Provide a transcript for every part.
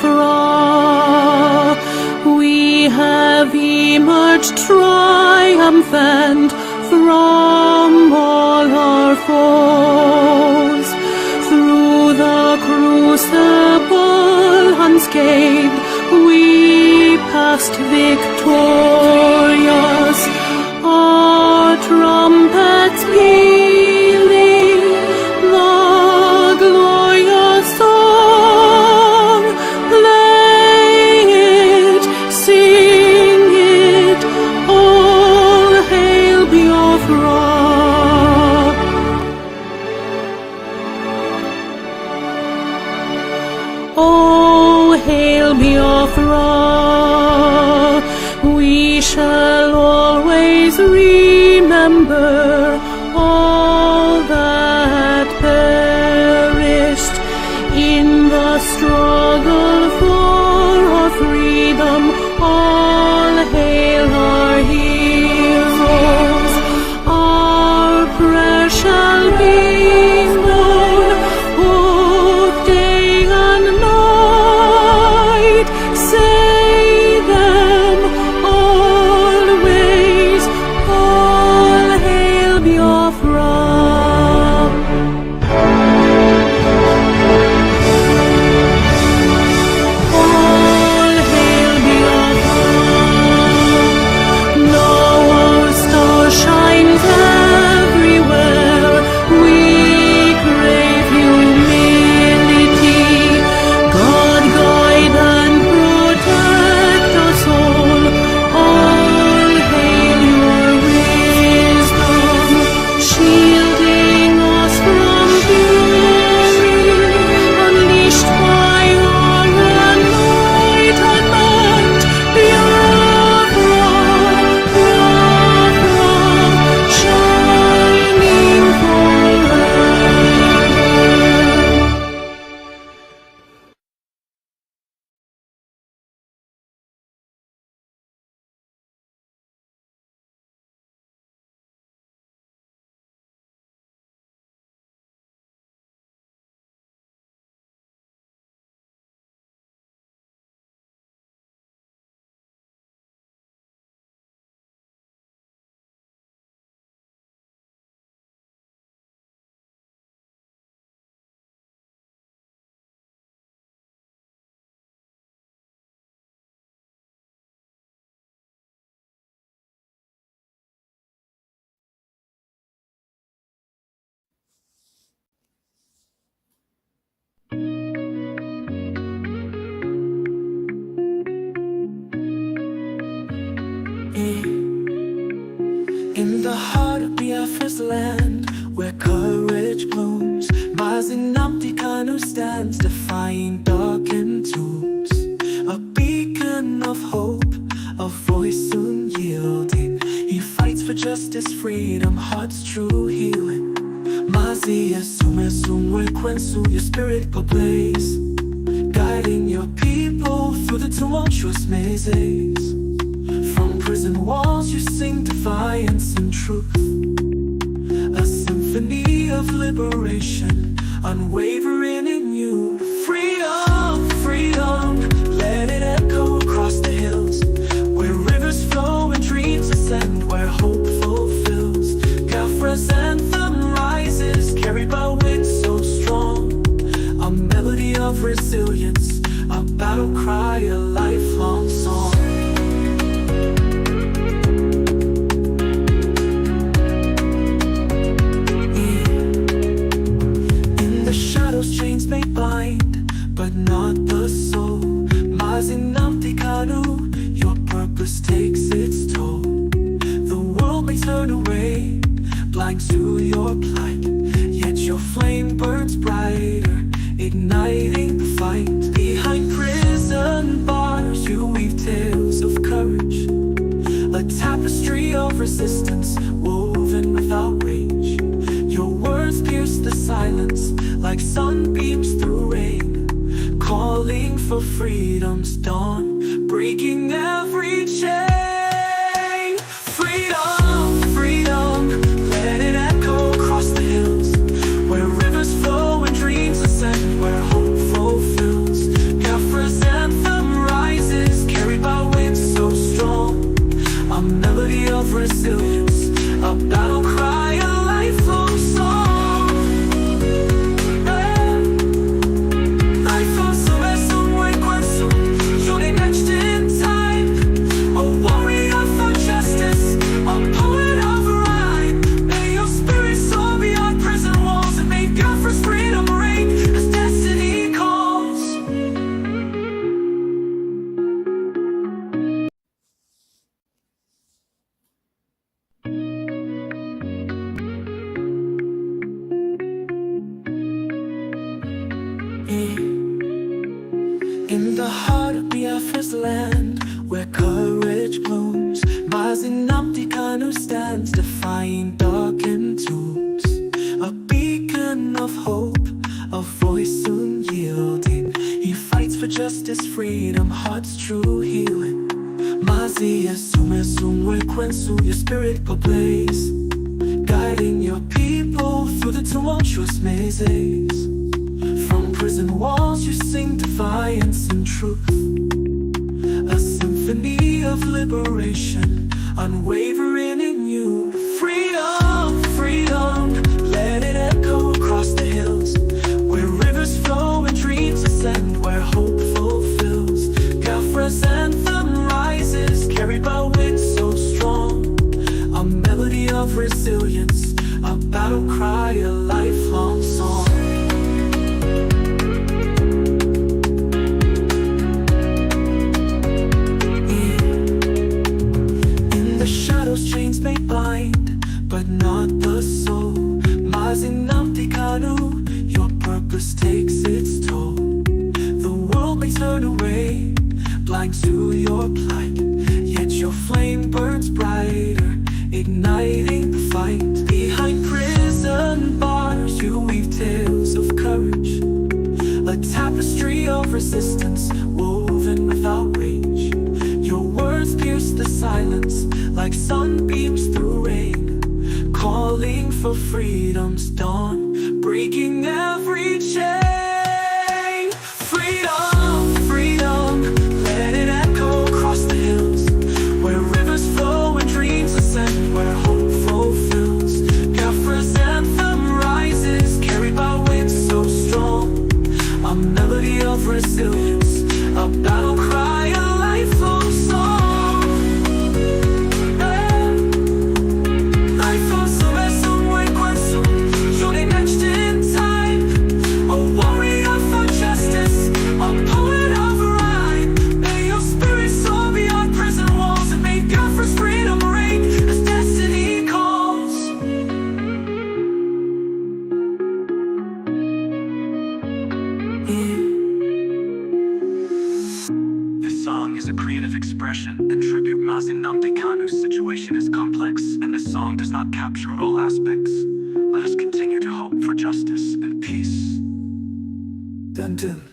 Biafra. We have emerged triumphant from all our foes. Through the crucible unscathed, we passed victorious. Our trumpets pealing the glorious song. Play it, sing it, all hail Biafra. Oh, hail Biafra. We shall always remember all that perished in the struggle for our freedom. All hail our heroes. Our prayer shall be known both day and night. Say them always, all hail Biafra. All hail Biafra. Now our star shines everywhere. We crave humility. God guide and protect us all. All hail your wisdom, shielding us from fury, unleashed by your enlightenment. Biafra, Biafra, shining forever. In the heart of Biafra's land, where courage blooms, Mazinamdi Kanu stands, defying darkened tombs. A beacon of hope, a voice soon yielding. He fights for justice, freedom, heart's true healing. Mazi Asume Sumwe Kwensu, your spirit ablaze, guiding your people through the tumultuous mazes. From prison walls you sing defiance and truth, a symphony of liberation, unwavering in you. Freedom, freedom, let it echo across the hills, where rivers flow and dreams ascend, where hope fulfills. Biafra's anthem rises, carried by wind so strong, a melody of resilience, a battle cry, a lifelong song. Chains may bind, but not the soul. Mazinamdi Kanu, your purpose takes its toll. The world may turn away, blind to your plight, yet your flame burns brighter, igniting the fight. Behind prison bars you weave tales of courage, a tapestry of resistance woven without rage. Your words pierce the silence like sunbeams through rain, calling for freedom's dawn, breaking every chain. Freedom, freedom, let it echo across the hills, where rivers flow and dreams ascend, where hope fulfills. Biafra's the heart of Biafra's land, where courage blooms. Mazinamdi Kanu stands, defying darkened tombs. A beacon of hope, a voice soon yielding. He fights for justice, freedom, heart's true healing. Mazi Esume Sumwe Kwensu, your spirit ablaze, guiding your people through the tumultuous mazes. From prison walls you sing defiance and truth, a symphony of liberation, unwavering in you. Freedom, freedom, let it echo across the hills, where rivers flow and dreams ascend, where hope fulfills. Biafra's anthem rises, carried by wind so strong, a melody of resilience, a battle cry, a lifelong song. In the shadows chains may bind, but not the soul. Mazinamdi Kanu, your purpose takes its toll. The world may turn away, blind to your plight, yet your flame burns brighter, igniting the fight. Behind prison bars you weave tales of courage, a tapestry of resistance woven without rage. Your words pierce the silence like sunbeams through rain, calling for freedom's dawn, breaking every chain. Freedom, freedom, let it echo across the hills, where rivers flow and dreams ascend, where hope fulfills. Biafra's anthem rises, carried by winds so strong, a melody of resilience, a battle cry, a lifelong song. Lifelong song, joining etched in time, a warrior for justice, a poet of rhyme. May your spirit soar beyond prison walls, and may Biafra's freedom reign as destiny calls. This song is a creative expression and tribute. Mazinamdi Kanu's situation is complex, and this song does not capture all aspects. Let us continue to hope for justice and peace. Dun dun.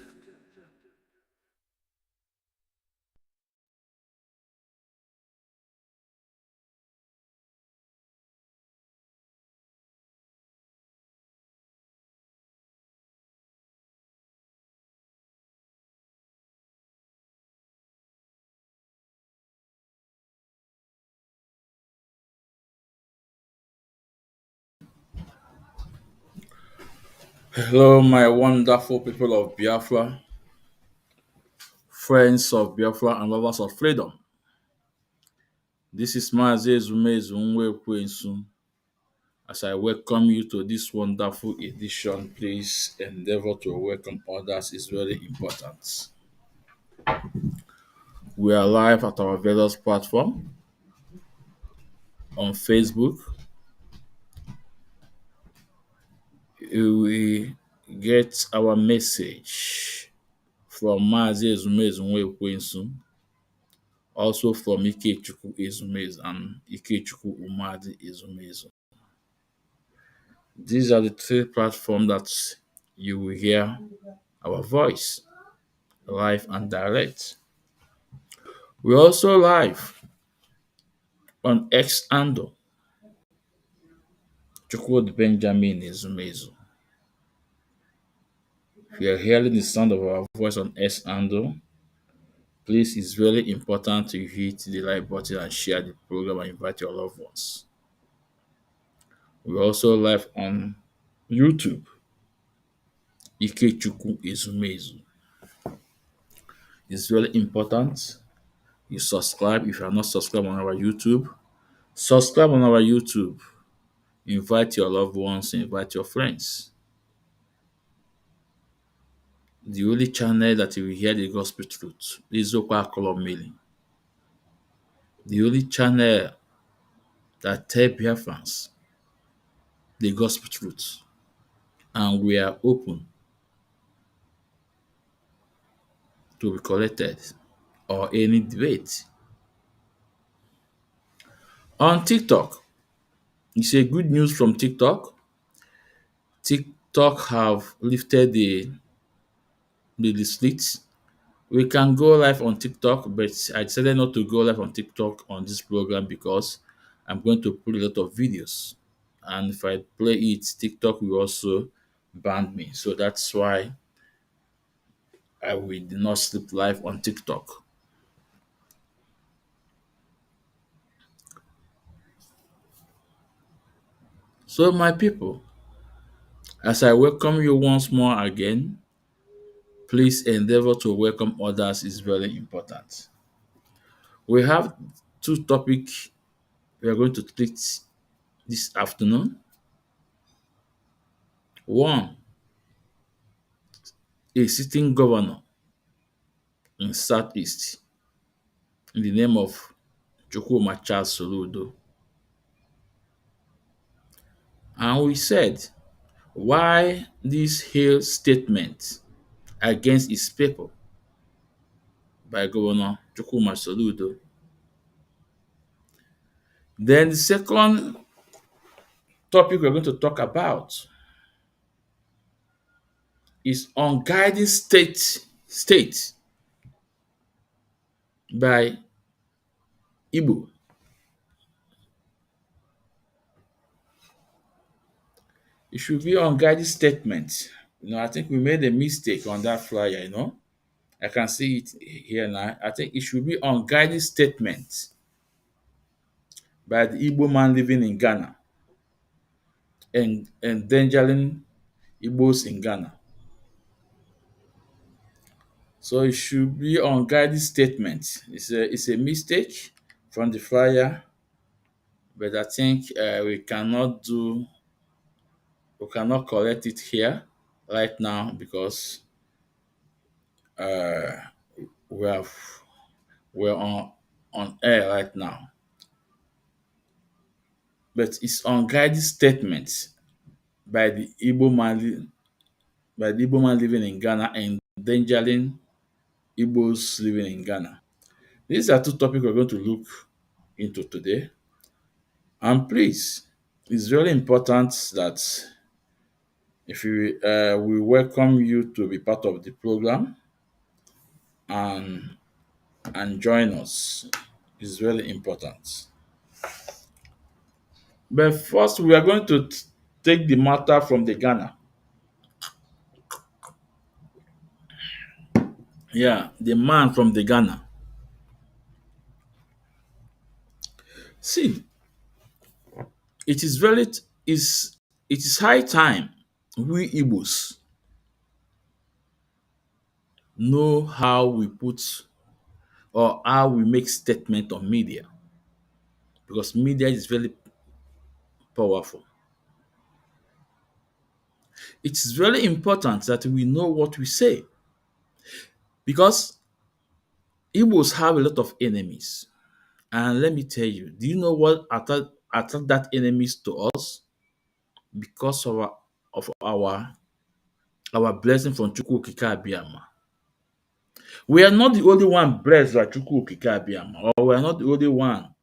Hello, my wonderful people of Biafra, friends of Biafra, and lovers of freedom. This is Mazi Ezumezu Nwekwensu. As I welcome you to this wonderful edition, please endeavor to welcome others. Is very important. We are live at our various platforms on Facebook. We get our message from Mazi Ezumezu Nwekwensu, also from Ikechukwu Ezumezu and Ikechukwu Umadi Ezumezu. These are the three platforms that you will hear our voice, live and direct. We're also live on X handle, Chukwud Benjamin Ezumezu. If you are hearing the sound of our voice on X handle, please, it's very important to hit the like button and share the program and invite your loved ones. We're also live on YouTube, Ikechukwu Ezumezu. It's very important you subscribe. If you are not subscribed on our YouTube, subscribe on our YouTube. Invite your loved ones, invite your friends. The only channel that you will hear the gospel truth is Okwa Kolomili. The only channel that tell Biafrans the gospel truth. And we are open to be collected or any debate. On TikTok, you say good news from TikTok. TikTok have lifted the restricts. We can go live on TikTok, but I decided not to go live on TikTok on this program because I'm going to put a lot of videos. And if I play it, TikTok will also ban me. So that's why I will not sleep live on TikTok. So, my people, as I welcome you once more again, please endeavor to welcome others is very important. We have two topics we are going to treat this afternoon. One, a sitting governor in Southeast in the name of Chukwuma Soludo. And we said why this hail statement against his people by Governor Chukwuma Soludo. Then the second topic we're going to talk about is on guiding state by Igbo. It should be on guiding statement. I think we made a mistake on that flyer. I can see it here now. I think it should be on guiding statement by the Igbo man living in Ghana and endangering Igbos in Ghana. So it should be on guiding statement. It's a mistake from the flyer, but I think we cannot correct it here right now because uh, we have we're on air right now. But it's on guiding statement by the Igbo man living in Ghana and endangering Igbos living in Ghana. These are two topics we're going to look into today. And please, it's very important that if you we welcome you to be part of the program and join us. It's very important. But first, we are going to take the matter from the Ghana. Yeah, the man from the Ghana. See, it is very is it is high time we Igbos know how we put or how we make statement on media because media is very powerful. It is very important that we know what we say because Igbos have a lot of enemies. And let me tell you, do you know what attack that enemies to us? Because of our blessing from Chukwu Okike Abiyama. We are not the only one blessed by Chukwu Okike Abiyama, or we are not the only one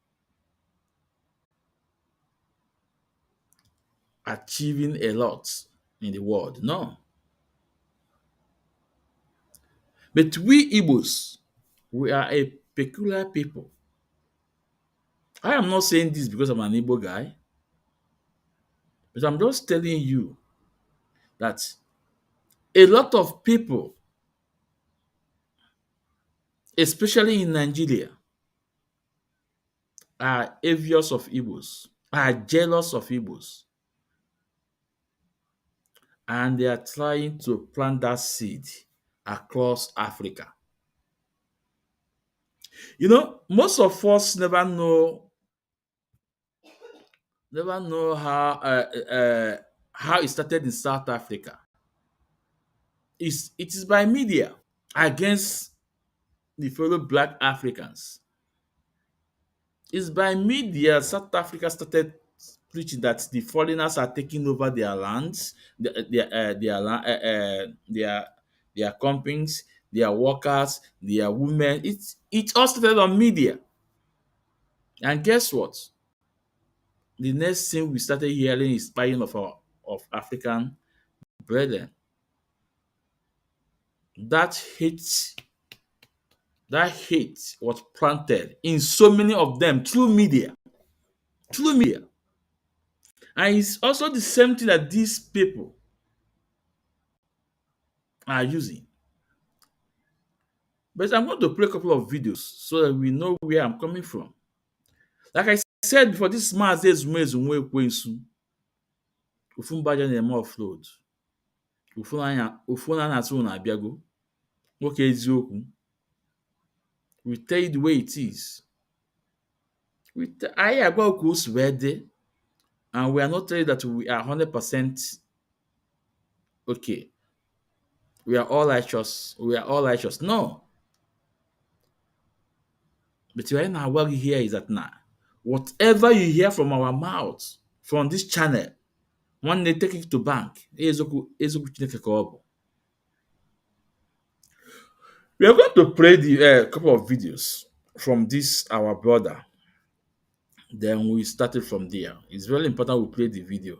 achieving a lot in the world. No. But we Igbos, we are a peculiar people. I am not saying this because I'm an Igbo guy, but I'm just telling you that a lot of people, especially in Nigeria, are envious of Igbos, are jealous of Igbos, and they are trying to plant that seed across Africa. Most of us never know how it started in South Africa. It is by media against the fellow black Africans. It's by media South Africa started preaching that the foreigners are taking over their lands, their companies. their workers, their women. It all started on media. And guess what? The next thing we started hearing is spying of African brethren. That hate, that hate was planted in so many of them through media. Through media. And it's also the same thing that these people are using. But I'm going to play a couple of videos so that we know where I'm coming from. Like I said before, this Maazị Ezumezu nwa ekwensu ofu mbaja na-eme offload. Ofu na na-atụ na abịago. Nwoke eziokwu. We tell you the way it is. Anyị agwa ka o si wee dị, and we are not telling that we are 100% okay. We are all righteous. We are all righteous. No. But right now, what you hear is that now, whatever you hear from our mouth, from this channel, one day take it to bank. Ezoku Chineke ka ọ bụ. We are going to play the couple of videos from this our brother. Then we started from there. It's very important we play the video.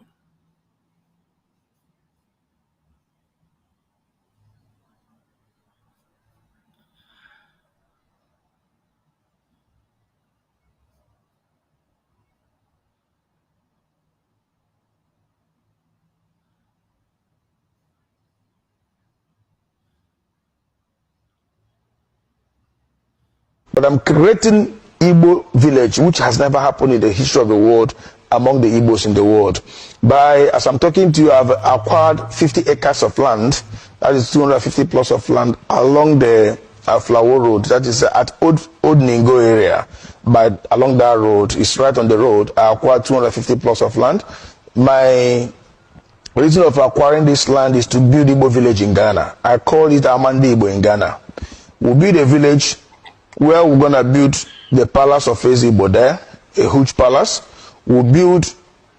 But I'm creating Igbo village, which has never happened in the history of the world among the Igbos in the world. As I'm talking to you, I've acquired 50 acres of land, that is 250 plus of land along the Flower Road, that is at Old Ningo area. But along that road, it's right on the road, I acquired 250 plus of land. My reason of acquiring this land is to build Igbo village in Ghana. I call it Amandi Igbo in Ghana. We'll build a village where we're gonna build the palace of Ezigbo there, a huge palace. We'll build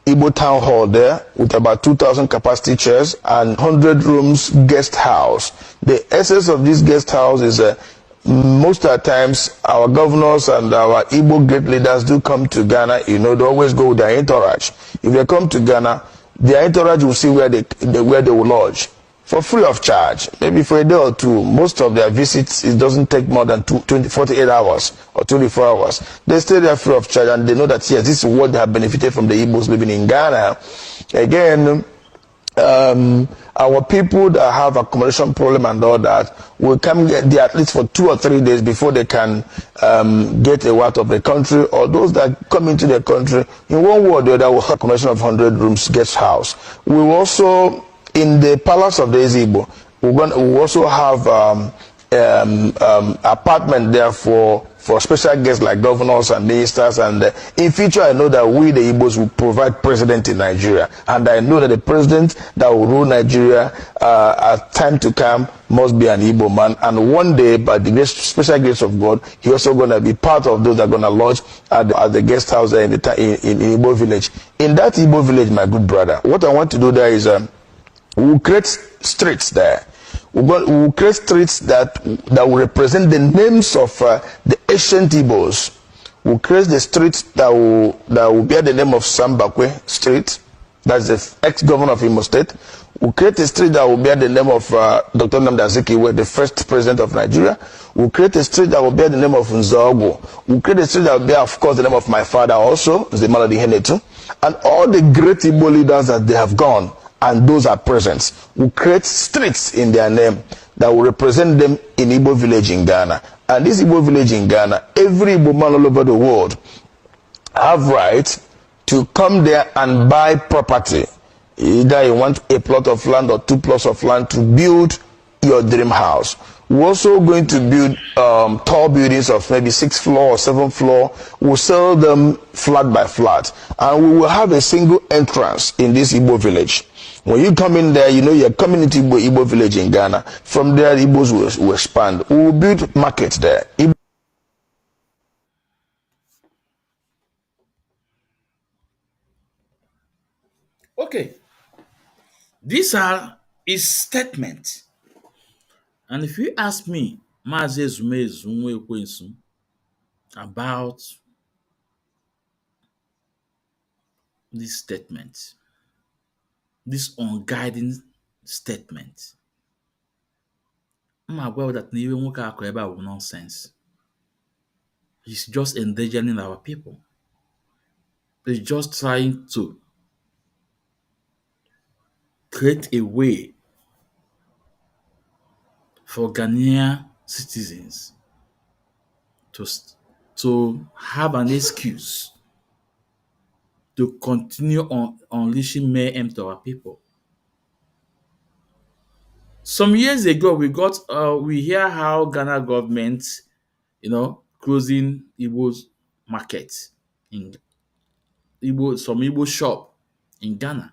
Igbo town hall there with about 2,000 capacity chairs and 100 rooms guest house. The essence of this guest house is most of the times our governors and our Igbo great leaders do come to Ghana. They always go with their entourage. If they come to Ghana, their entourage will see where they will lodge for free of charge, maybe for a day or two. Most of their visits, it doesn't take more than 48 hours or 24 hours. They stay there free of charge, and they know that, yes, this is what they have benefited from the Igbos living in Ghana. Again, our people that have accommodation problem and all that will come there at least for 2 or 3 days before they can get a out of the country, or those that come into the country, in one way or the other, will have accommodation of 100 rooms guest house. We will also, in the palace of the Ezigbo, we also have apartment there for special guests like governors and ministers. And in future, I know that we, the Igbos, will provide president in Nigeria. And I know that the president that will rule Nigeria at time to come must be an Igbo man. And one day, by the special grace of God, he also going to be part of those that are going to lodge at the guest house there in Igbo village. In that Igbo village, my good brother, what I want to do there is we'll create streets there. We'll create streets that will represent the names of the ancient Igbos. We'll create the streets that will bear the name of Sambakwe Street. That's the ex-governor of Imo State. We'll create a street that will bear the name of Dr. Nnamdi Azikiwe, the first president of Nigeria. We'll create a street that will bear the name of Nzogo. We'll create a street that will bear, of course, the name of my father also, Zemaladi Henetu. And all the great Igbo leaders that they have gone, and those are present, will create streets in their name that will represent them in Igbo village in Ghana. And this Igbo village in Ghana, every Igbo man all over the world have right to come there and buy property. Either you want a plot of land or 2 plots of land to build your dream house. We're also going to build tall buildings of maybe 6th floor or 7th floor. We'll sell them flat by flat. And we will have a single entrance in this Igbo village. When you come in there, you're coming into Igbo village in Ghana. From there, Igbos will expand. We will build markets there. Okay. These are his statements. And if you ask me, Mazi Ezumezu Nwekwensu, about this statement, this unguiding statement, I'm aware that n'ihe nwoke akọ ebe a bụ nonsense. He's just endangering our people. He's just trying to create a way for Ghanaian citizens to, to have an excuse to continue on unleashing mayhem to our people. Some years ago, we hear how Ghana government, closing Igbo's market in some Igbo shop in Ghana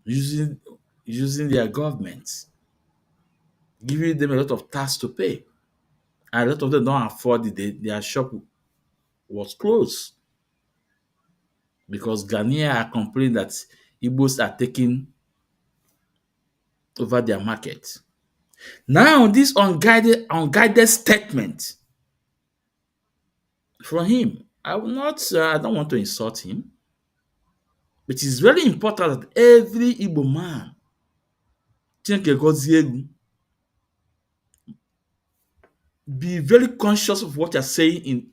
using their government, giving them a lot of tax to pay. And a lot of them don't afford it. Their shop was closed because Ghanaians are complaining that Igbos are taking over their market. Now, this unguided statement from him, I don't want to insult him, but it's very important that every Igbo man, Chineke gozie egwu, be very conscious of what you're saying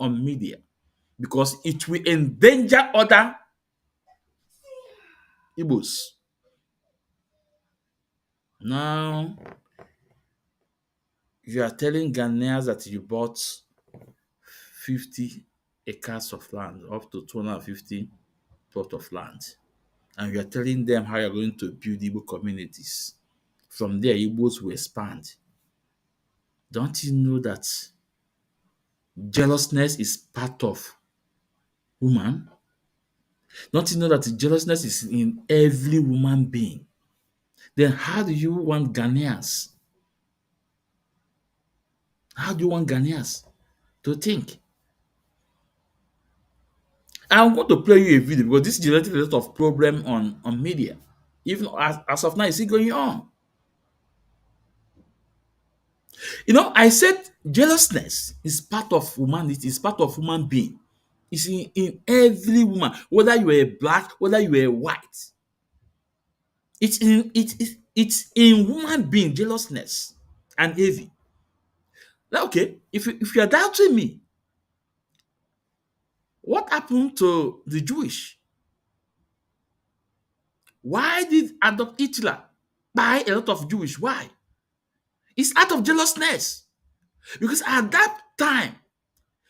on media, because it will endanger other Igbos. Now, you are telling Ghanaians that you bought 50 acres of land, up to 250 plot of land, and you are telling them how you're going to build Igbo communities. From there, Igbos will expand. Don't you know that jealousness is part of woman? Don't you know that jealousness is in every human being? Then how do you want Ghanaians? How do you want Ghanaians to think? I'm going to play you a video because this generated a lot of problem on media. Even as of now, it's still going on. I said jealousness is part of humanity, it's part of human being. It's in every woman, whether you are black, whether you are white. It's in human being, jealousness and envy. Now, okay, if you are doubting me, what happened to the Jewish? Why did Adolf Hitler buy a lot of Jewish? Why? It's out of jealousness. Because at that time,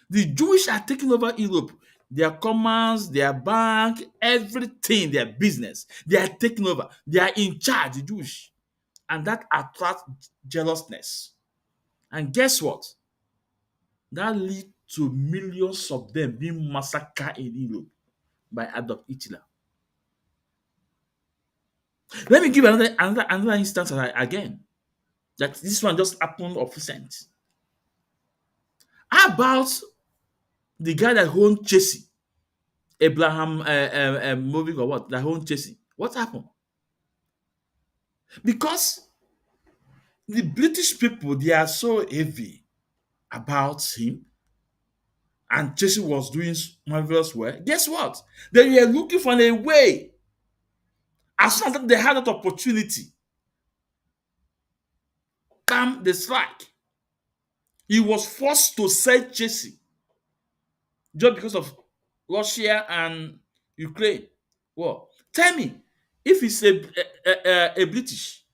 the Jewish are taking over Europe. Their commerce, their bank, everything, their business, they are taking over. They are in charge, the Jewish. And that attracts jealousness. And guess what? That leads to millions of them being massacred in Europe by Adolf Hitler. Let me give another instance again. That this one just happened of recent. How about the guy that owned Chelsea? Abraham moving or what? That owned Chelsea. What happened? Because the British people, they are so heavy about him, and Chelsea was doing marvelous work. Guess what? They were looking for a way. As soon as they had that opportunity, come the strike. He was forced to sell Chelsea just because of Russia and Ukraine war. Tell me, if it's a British,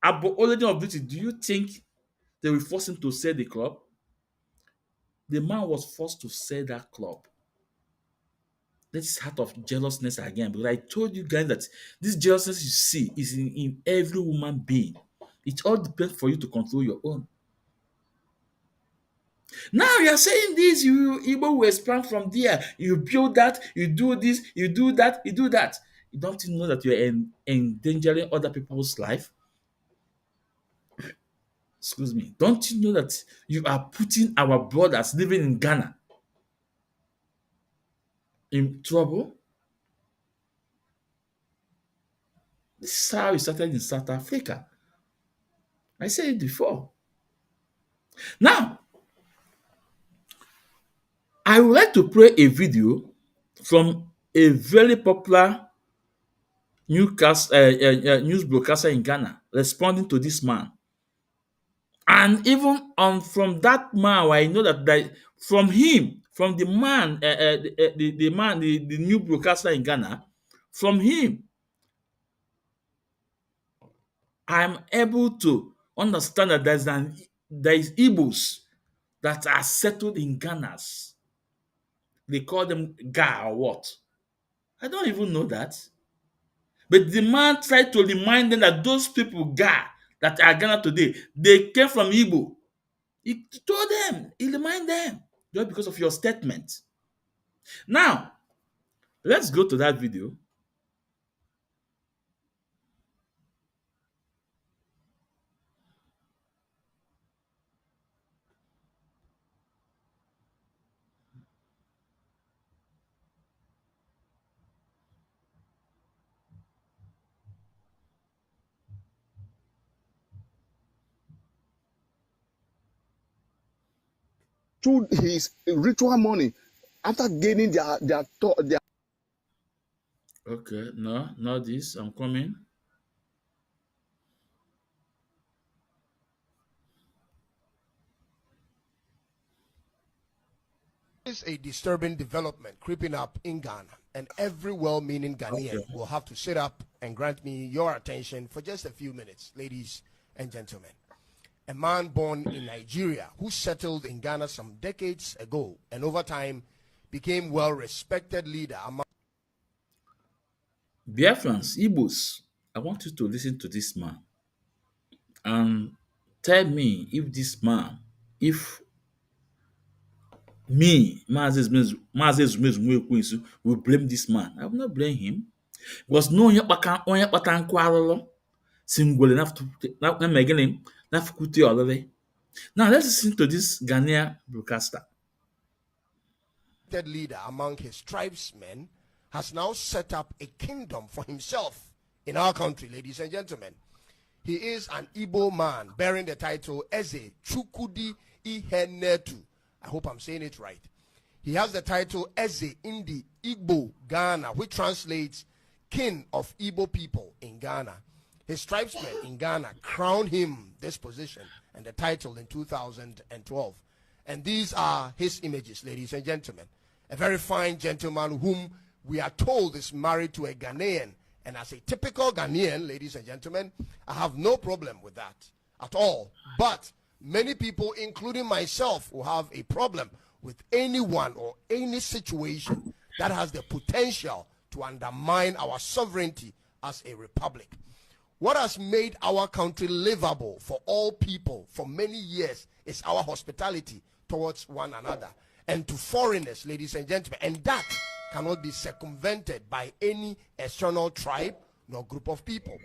a origin of British, do you think they will force him to sell the club? The man was forced to sell that club. That is out of jealousness again. Because I told you guys that this jealousness you see is in every human being. It all depends for you to control your own. Now you are saying this, you Igbo will expand from there. You build that, you do this, you do that, you do that. You don't know that you are endangering other people's life? Excuse me. Don't you know that you are putting our brothers living in Ghana in trouble? This is how it started in South Africa. I said it before. Now, I would like to play a video from a very popular news broadcaster in Ghana responding to this man. And even on from that man, I know that from him, from the man, the man, the new broadcaster in Ghana, from him, I'm able to understand that there is Igbos that are settled in Ghana's. They call them Ga or what? I don't even know that. But the man tried to remind them that those people Ga that are Ghana today, they came from Igbo. He told them, he reminded them, just because of your statement. Now, let's go to that video. through his ritual money after gaining their Okay, no, not this. I'm coming. Is a disturbing development creeping up in Ghana, and every well-meaning Ghanaian Okay. will have to sit up and grant me your attention for just a few minutes, ladies and gentlemen. A man born in Nigeria who settled in Ghana some decades ago and over time became well-respected leader among Biafrans, Igbos, I want you to listen to this man and tell me if this man, if me, Mazi Ezumezu Nwekwensu, will blame this man. I will not blame him. Because no onye kpata nkụ arụrụ si ngwere na gịnị na-afụkwute ọlịlị. Now let's listen to this Ghanaian broadcaster. leader among his tribesmen has now set up a kingdom for himself in our country, ladies and gentlemen. He is an Igbo man bearing the title Eze Chukudi Ihenetu. I hope I'm saying it right. He has the title Eze in the Igbo Ghana, which translates King of Igbo people in Ghana. His tribesmen in Ghana crowned him this position and the title in 2012. And these are his images, ladies and gentlemen. A very fine gentleman whom we are told is married to a Ghanaian. And as a typical Ghanaian, ladies and gentlemen, I have no problem with that at all. But many people, including myself, will have a problem with anyone or any situation that has the potential to undermine our sovereignty as a republic. What has made our country livable for all people for many years is our hospitality towards one another and to foreigners, ladies and gentlemen. And that cannot be circumvented by any external tribe nor group of people.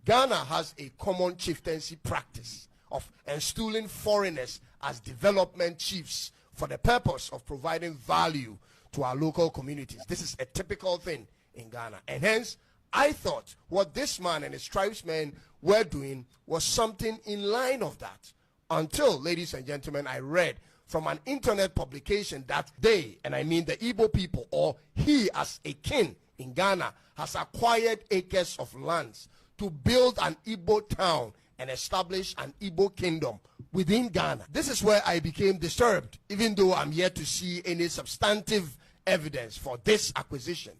Ghana has a common chieftaincy practice of installing foreigners as development chiefs for the purpose of providing value to our local communities. This is a typical thing in Ghana. And hence, I thought what this man and his tribesmen were doing was something in line of that. Until, ladies and gentlemen, I read from an internet publication that they, and I mean the Igbo people, or he as a king in Ghana, has acquired acres of lands to build an Igbo town and establish an Igbo kingdom within Ghana. This is where I became disturbed, even though I'm yet to see any substantive evidence for this acquisition.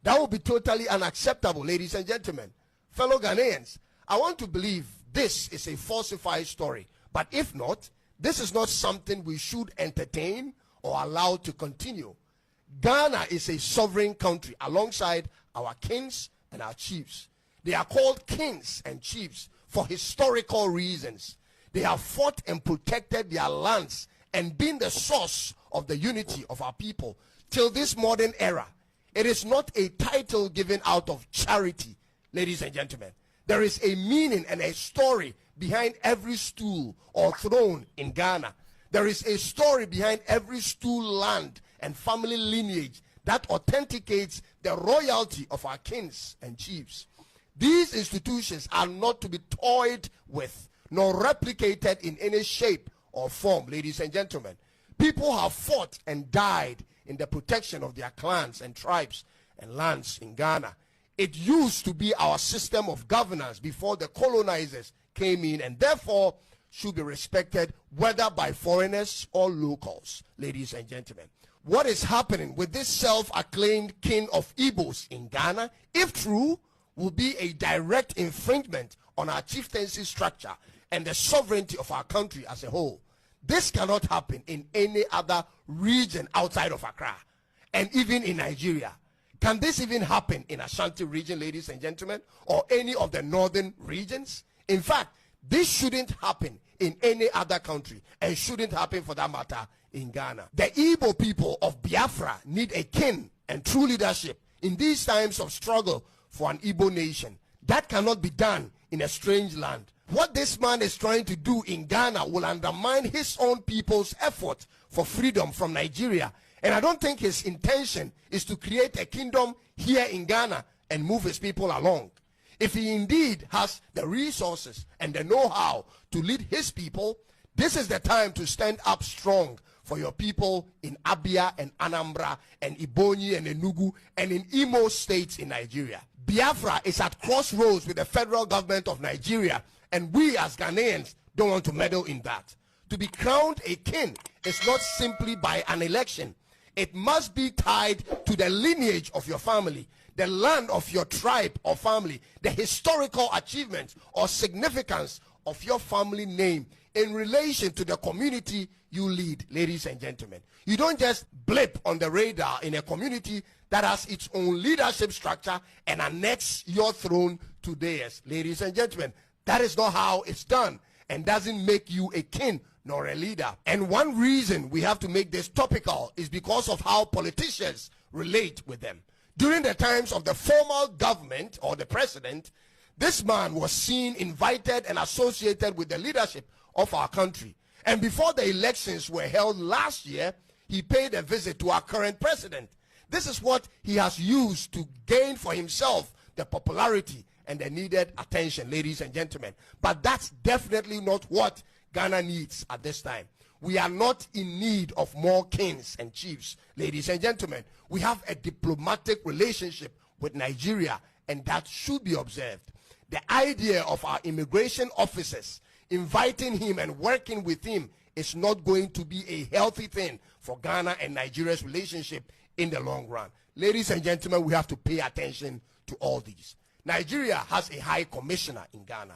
That would be totally unacceptable, ladies and gentlemen. Fellow Ghanaians, I want to believe this is a falsified story. But if not, this is not something we should entertain or allow to continue. Ghana is a sovereign country alongside our kings and our chiefs. They are called kings and chiefs for historical reasons. They have fought and protected their lands and been the source of the unity of our people till this modern era. It is not a title given out of charity, ladies and gentlemen. There is a meaning and a story behind every stool or throne in Ghana. There is a story behind every stool, land, and family lineage that authenticates the royalty of our kings and chiefs. These institutions are not to be toyed with nor replicated in any shape or form, ladies and gentlemen. People have fought and died in the protection of their clans and tribes and lands in Ghana. It used to be our system of governance before the colonizers came in, and therefore should be respected whether by foreigners or locals, ladies and gentlemen. What is happening with this self-acclaimed king of Igbos in Ghana, if true, will be a direct infringement on our chieftaincy structure and the sovereignty of our country as a whole. This cannot happen in any other region outside of Accra, and even in Nigeria. Can this even happen in Ashanti region, ladies and gentlemen, or any of the northern regions? In fact, this shouldn't happen in any other country, and shouldn't happen for that matter in Ghana. The Igbo people of Biafra need a king and true leadership in these times of struggle for an Igbo nation. That cannot be done in a strange land. What this man is trying to do in Ghana will undermine his own people's effort for freedom from Nigeria. And I don't think his intention is to create a kingdom here in Ghana and move his people along. If he indeed has the resources and the know-how to lead his people, this is the time to stand up strong for your people in Abia and Anambra and Ibonyi and Enugu and in Imo states in Nigeria. Biafra is at crossroads with the federal government of Nigeria, and we as Ghanaians don't want to meddle in that. To be crowned a king is not simply by an election. It must be tied to the lineage of your family, the land of your tribe or family, the historical achievements or significance of your family name in relation to the community you lead, ladies and gentlemen. You don't just blip on the radar in a community that has its own leadership structure and annex your throne to theirs, ladies and gentlemen. That is not how it's done, and doesn't make you a king nor a leader. And one reason we have to make this topical is because of how politicians relate with them. During the times of the formal government or the president, this man was seen, invited, and associated with the leadership of our country. And before the elections were held last year, he paid a visit to our current president. This is what he has used to gain for himself the popularity and the needed attention, ladies and gentlemen. But that's definitely not what Ghana needs at this time. We are not in need of more kings and chiefs, ladies and gentlemen. We have a diplomatic relationship with Nigeria, and that should be observed. The idea of our immigration officers inviting him and working with him is not going to be a healthy thing for Ghana and Nigeria's relationship in the long run. Ladies and gentlemen, we have to pay attention to all these. Nigeria has a high commissioner in Ghana.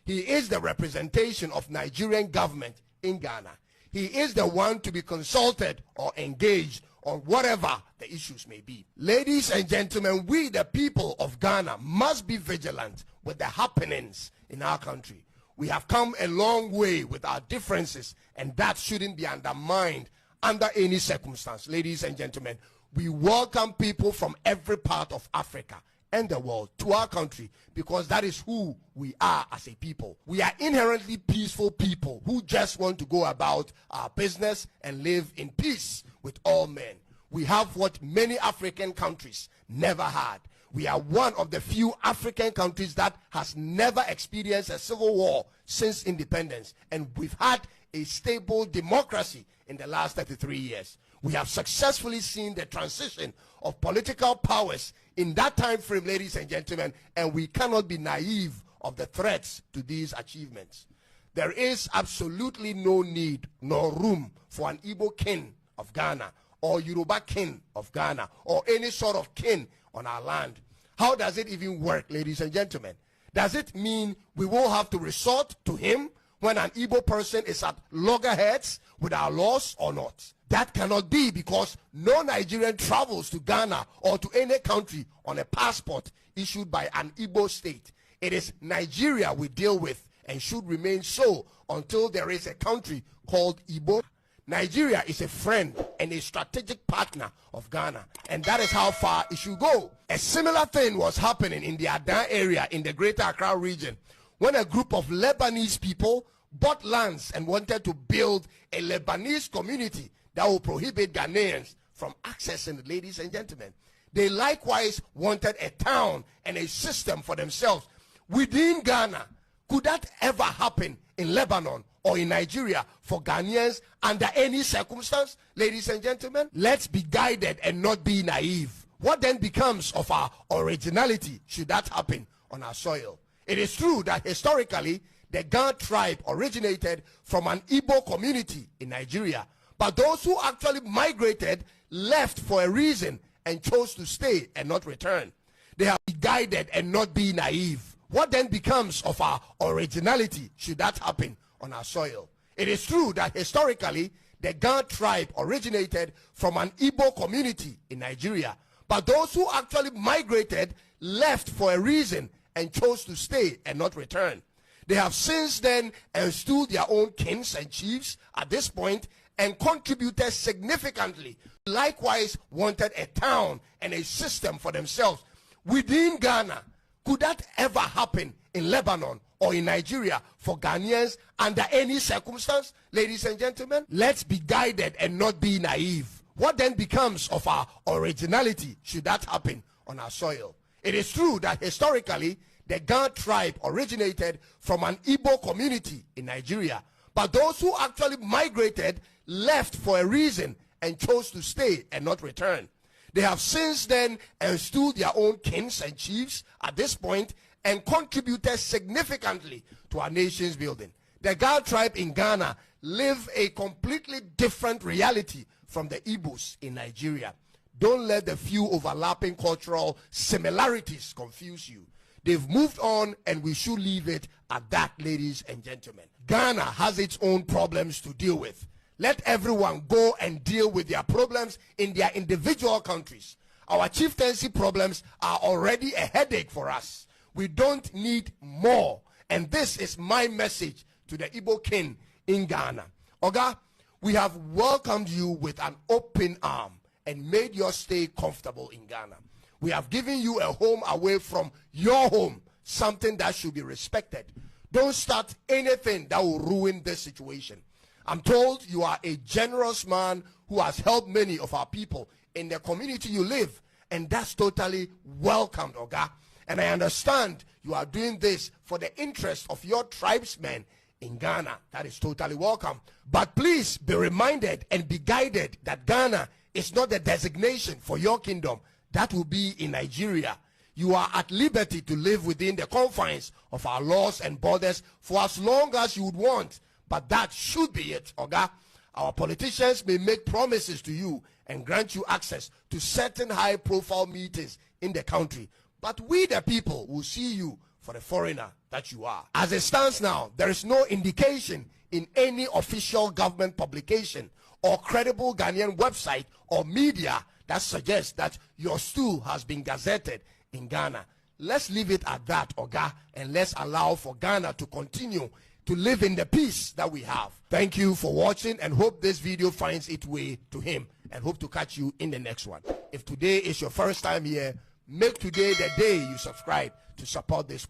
He is the representation of Nigerian government in Ghana. He is the one to be consulted or engaged on whatever the issues may be. Ladies and gentlemen, we the people of Ghana must be vigilant with the happenings in our country. We have come a long way with our differences, and that shouldn't be undermined under any circumstance. Ladies and gentlemen, we welcome people from every part of Africa and the world to our country, because that is who we are as a people. We are inherently peaceful people who just want to go about our business and live in peace with all men. We have what many African countries never had. We are one of the few African countries that has never experienced a civil war since independence, and we've had a stable democracy in the last 33 years. We have successfully seen the transition of political powers in that time frame, ladies and gentlemen, and we cannot be naive of the threats to these achievements. There is absolutely no need nor room for an Igbo king of Ghana or Yoruba king of Ghana or any sort of king on our land. How does it even work, ladies and gentlemen? Does it mean we will have to resort to him when an Igbo person is at loggerheads with our laws or not? That cannot be, because no Nigerian travels to Ghana or to any country on a passport issued by an Igbo state. It is Nigeria we deal with, and should remain so until there is a country called Igbo. Nigeria is a friend and a strategic partner of Ghana, and that is how far it should go. A similar thing was happening in the Adan area in the Greater Accra region, when a group of Lebanese people bought lands and wanted to build a Lebanese community that will prohibit Ghanaians from accessing it, ladies and gentlemen. They likewise wanted a town and a system for themselves within Ghana. Could that ever happen in Lebanon or in Nigeria for Ghanaians under any circumstance? Ladies and gentlemen, let's be guided and not be naive. What then becomes of our originality should that happen on our soil? It is true that historically, the Ga tribe originated from an Igbo community in Nigeria, but those who actually migrated left for a reason and chose to stay and not return. They have been guided and not be naive. What then becomes of our originality should that happen on our soil? It is true that historically, the Ga tribe originated from an Igbo community in Nigeria, but those who actually migrated left for a reason and chose to stay and not return. They have since then installed their own kings and chiefs at this point and contributed significantly. Likewise, wanted a town and a system for themselves within Ghana. Could that ever happen in Lebanon or in Nigeria for Ghanaians under any circumstance? Ladies and gentlemen, let's be guided and not be naive. What then becomes of our originality should that happen on our soil? It is true that historically, the Ga tribe originated from an Igbo community in Nigeria, but those who actually migrated left for a reason and chose to stay and not return. They have since then installed their own kings and chiefs at this point and contributed significantly to our nation's building. The Ga tribe in Ghana live a completely different reality from the Igbos in Nigeria. Don't let the few overlapping cultural similarities confuse you. They've moved on and we should leave it at that, ladies and gentlemen. Ghana has its own problems to deal with. Let everyone go and deal with their problems in their individual countries. Our chieftaincy problems are already a headache for us. We don't need more. And this is my message to the Igbo king in Ghana. Oga, we have welcomed you with an open arm and made your stay comfortable in Ghana. We have given you a home away from your home, something that should be respected. Don't start anything that will ruin this situation. I'm told you are a generous man who has helped many of our people in the community you live, and that's totally welcomed, Oga. And I understand you are doing this for the interest of your tribesmen in Ghana. That is totally welcome. But please be reminded and be guided that Ghana is not the designation for your kingdom. That will be in Nigeria. You are at liberty to live within the confines of our laws and borders for as long as you would want. But that should be it, Oga. Our politicians may make promises to you and grant you access to certain high-profile meetings in the country. But we, the people, will see you for the foreigner that you are. As it stands now, there is no indication in any official government publication or credible Ghanaian website or media that suggests that your stool has been gazetted in Ghana. Let's leave it at that, Oga, and let's allow for Ghana to continue to live in the peace that we have. Thank you for watching and hope this video finds its way to him, and hope to catch you in the next one. If today is your first time here, make today the day you subscribe to support this.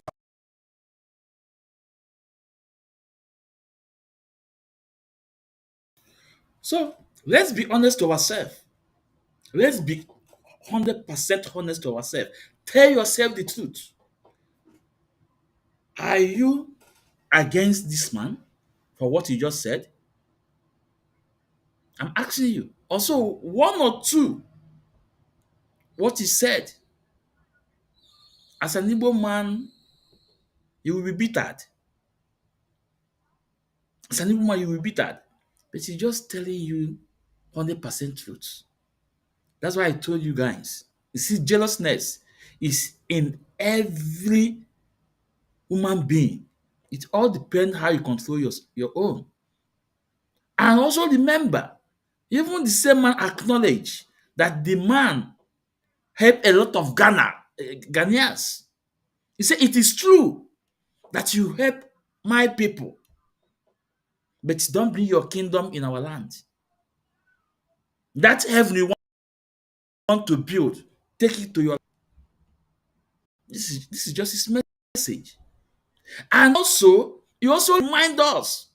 So let's be honest to ourselves. Let's be 100% honest to ourselves. Tell yourself the truth. Are you against this man for what he just said? I'm asking you. Also, one or two, what he said. As an Igbo man, you will be bittered. As an Igbo man, you will be bittered. But he's just telling you 100% truth. That's why I told you guys. You see, jealousness is in every human being. It all depends how you control your own. And also remember, even the same man acknowledged that the man helped a lot of Ghanaians. He said, it is true that you help my people, but don't bring your kingdom in our land. That heaven you want to build, take it to your. This is just his message. And also, he also remind us,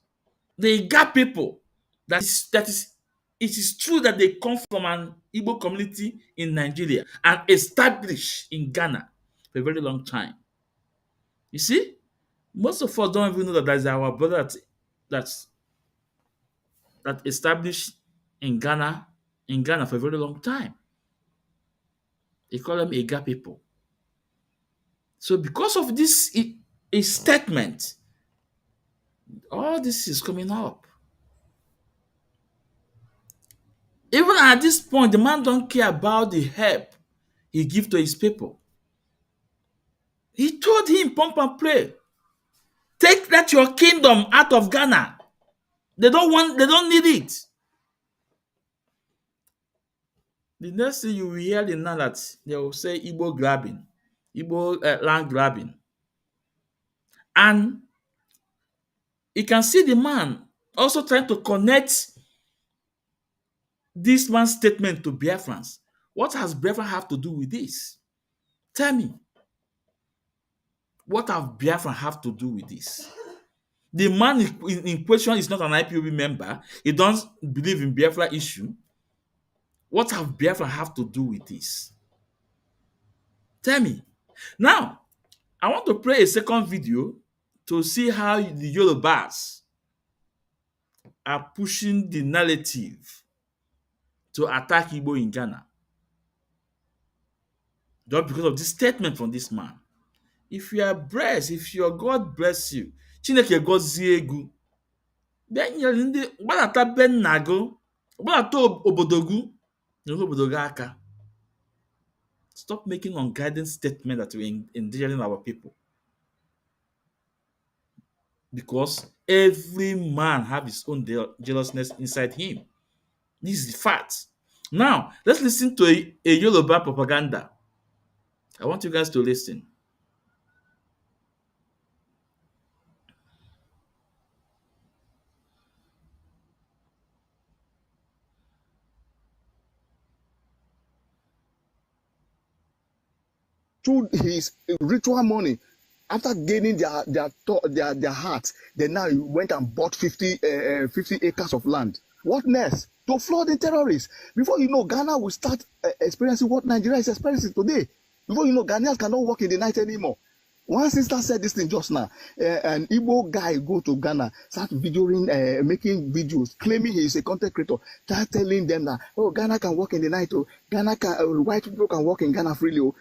the Ga people, that is it is true that they come from an Igbo community in Nigeria and established in Ghana for a very long time. You see, most of us don't even know that there's our brother that's that established in Ghana for a very long time. They call them Ega people. So because of this a statement, all this is coming up. Even at this point, the man don't care about the help he give to his people. He told him, pump and play, take that your kingdom out of Ghana. They don't need it. The next thing you will hear in now that they will say Igbo grabbing, Igbo land grabbing. And you can see the man also trying to connect this man's statement to Biafrans. What has Biafra have to do with this? Tell me. What have Biafra have to do with this? The man in question is not an IPOB member. He doesn't believe in Biafra issue. What have Biafra have to do with this? Tell me. Now, I want to play a second video to see how the Yorubas are pushing the narrative to attack Igbo in Ghana. Just because of this statement from this man. If you are blessed, if your God bless you, Chineke gozie egu, then you're in the gbadata be nna gị, gbadata obodo gị, nyere obodo gị aka. Stop making unguided statements that we're endangering our people. Because every man have his own jealousness inside him. This is the fact. Now, let's listen to a Yoruba propaganda. I want you guys to listen. Through his ritual money, after gaining their heart, then now he went and bought 50 acres of land. What next? To flood the terrorists. Before you know, Ghana will start experiencing what Nigeria is experiencing today. Before you know, Ghanaians cannot walk in the night anymore. One sister said this thing just now. An Igbo guy go to Ghana, start videoing, making videos, claiming he is a content creator, start telling them that, oh, Ghana can walk in the night, oh, Ghana can, white people can walk in Ghana freely. Oh.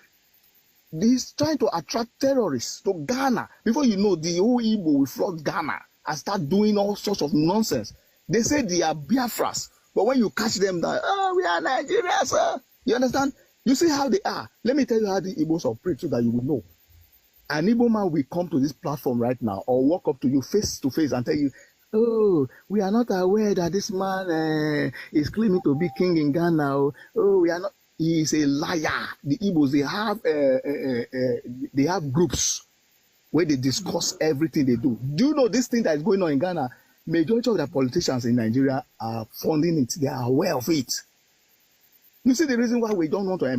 He's trying to attract terrorists to Ghana. Before you know, the whole Igbo will flood Ghana and start doing all sorts of nonsense. They say they are Biafras, but when you catch them, that oh, we are Nigerians, you understand? You see how they are. Let me tell you how the Igbos operate so that you will know. An Igbo man will come to this platform right now or walk up to you face to face and tell you, oh, we are not aware that this man is claiming to be king in Ghana. Oh, we are not. He is a liar. The Igbos, they have groups where they discuss everything they do. Do you know this thing that is going on in Ghana? Majority of the politicians in Nigeria are funding it. They are aware of it. You see the reason why we don't want to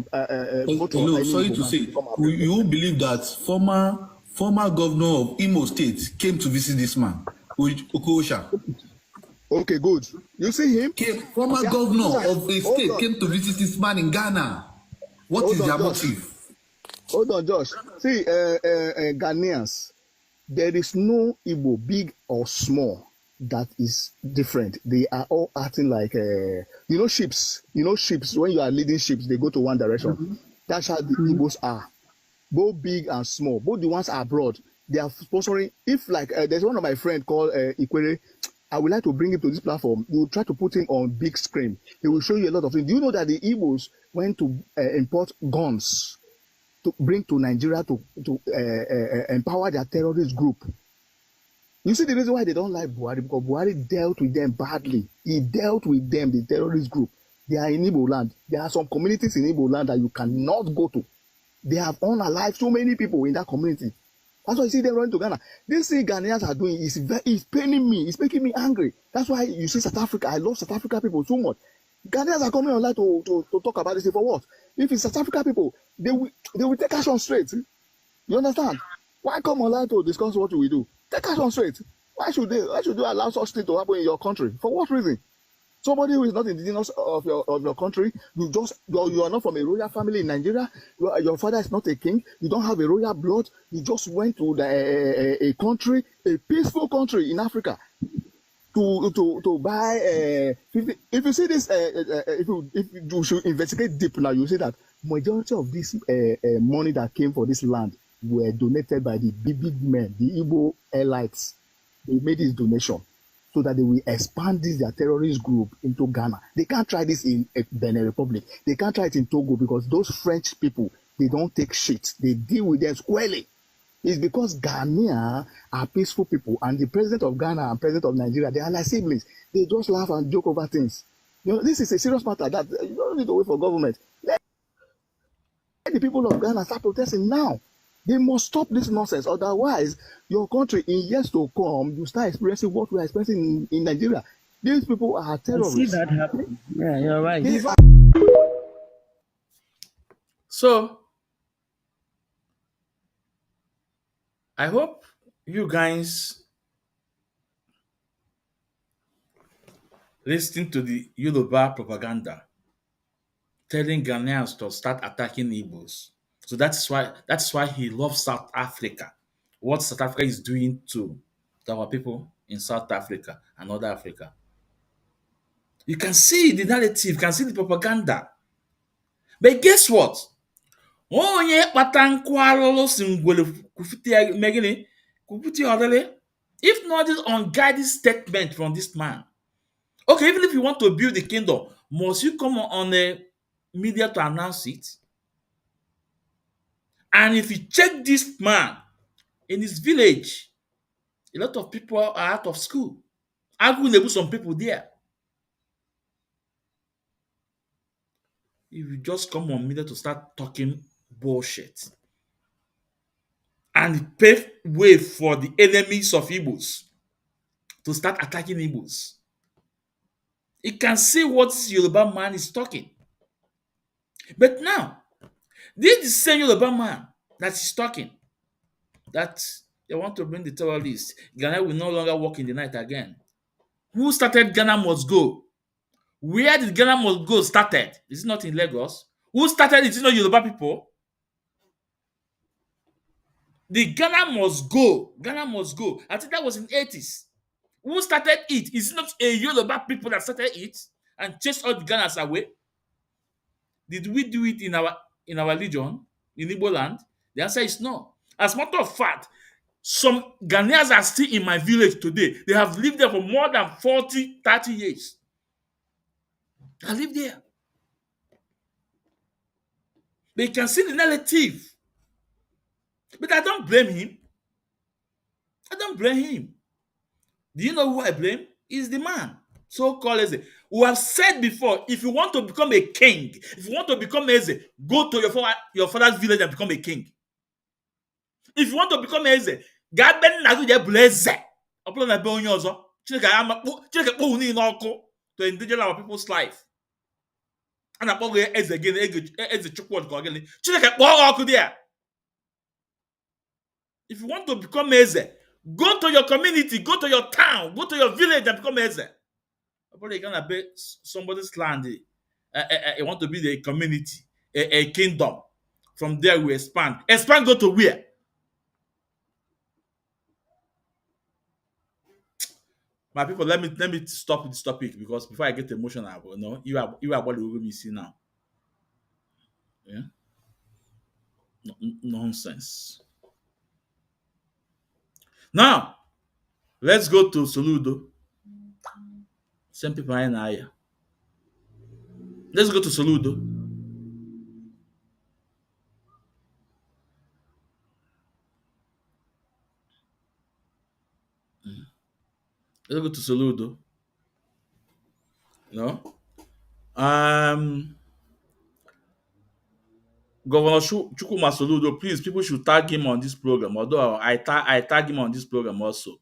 vote for any sorry to say, you won't believe that former governor of Imo State came to visit this man, Okosha. Okay, good. You see him? Former governor of a state came to visit this man in Ghana. What is their motive? Hold on, Josh. See, Ghanaians, there is no Igbo, big or small, that is different. They are all acting like, ships. Ships, when you are leading ships, they go to one direction. Mm-hmm. That's how the Igbos are. Both big and small. Both the ones are abroad. They are sponsoring. If, there's one of my friends called Ikwere, I would like to bring him to this platform. You will try to put him on big screen. He will show you a lot of things. Do you know that the Igbos went to import guns to bring to Nigeria to empower their terrorist group? You see the reason why they don't like Buhari? Because Buhari dealt with them badly. He dealt with them, the terrorist group. They are in Igbo land. There are some communities in Igbo land that you cannot go to. They have unalived so many people in that community. That's why you see them running to Ghana. This thing Ghanaians are doing is paining me. It's making me angry. That's why you see South Africa. I love South Africa people so much. Ghanaians are coming online to talk about this for what? If it's South Africa people, they will take action straight. You understand? Why come online to discuss what we do? Take action straight. Why should they allow such thing to happen in your country? For what reason? Somebody who is not indigenous of your country, you are not from a royal family in Nigeria. Your father is not a king. You don't have a royal blood. You just went to a country, a peaceful country in Africa, to buy 50. If you see this, if you should investigate deep now, you see that majority of this money that came for this land were donated by the big men, the Igbo elites. They made this donation so that they will expand this their terrorist group into Ghana. They can't try this in Benin Republic. They can't try it in Togo because those French people, they don't take shit. They deal with them squarely. It's because Ghanaians are peaceful people, and the president of Ghana and president of Nigeria, they are like siblings. They just laugh and joke over things. This is a serious matter that you don't need to wait for government. Let the people of Ghana start protesting now. They must stop this nonsense. Otherwise, your country, in years to come, you start experiencing what we are experiencing in Nigeria. These people are I see terrorists. that happen. Yeah, you're right. They are So I hope you guys listen to the Yoruba propaganda telling Ghanaians to start attacking Igbos. So that's why he loves South Africa. What South Africa is doing to our people in South Africa and other Africa. You can see the narrative, you can see the propaganda. But guess what? Onye kpata nkụ arụrụ si ngwere kwufute ya mee gịnị? Kwufute ya ọrịrị? If not this unguided statement from this man. Okay, even if you want to build the kingdom, must you come on a media to announce it? And if you check this man in his village, a lot of people are out of school. Agụ na-egbu some people there. If you just come on media to start talking bullshit and pave way for the enemies of Igbos to start attacking Igbos, you can see what this Yoruba man is talking. But now, this is the same Yoruba man that is talking that they want to bring the terrorists. Ghana will no longer work in the night again. Who started Ghana Must Go? Where did Ghana Must Go started? Is it not in Lagos? Who started it? Is it not Yoruba people? The Ghana Must Go. Ghana Must Go. I think that was in 80s. Who started it? Is it not a Yoruba people that started it and chased all the Ghanas away? Did we do it in our region, in Igbo land? The answer is no. As a matter of fact, some Ghanaians are still in my village today. They have lived there for more than 40, 30 years. I live there. They can see the narrative. But I don't blame him. I don't blame him. Do you know who I blame? Is the man. So-called Eze. We have said before, if you want to become a king, if you want to become Eze, go to your father's village and become a king. If you want to become Eze, Gaben Naguja Blaze. Upon a bone yozo. Check to endanger our people's life. And I probably Eze again, Eze Chukwu again. Check there. If you want to become Eze, go to your community, go to your town, go to your village and become Eze. Probably you're gonna pay somebody's land. You want to be a community, a kingdom. From there we expand. Expand go to where? My people, let me stop this topic because before I get emotional, you are what you will see now. Yeah, nonsense. Now let's go to Soludo. Same people in here. Let's go to Soludo. Let's go to Soludo. No. Governor Chukwuma Soludo, please, people should tag him on this program. Although I tag him on this program also.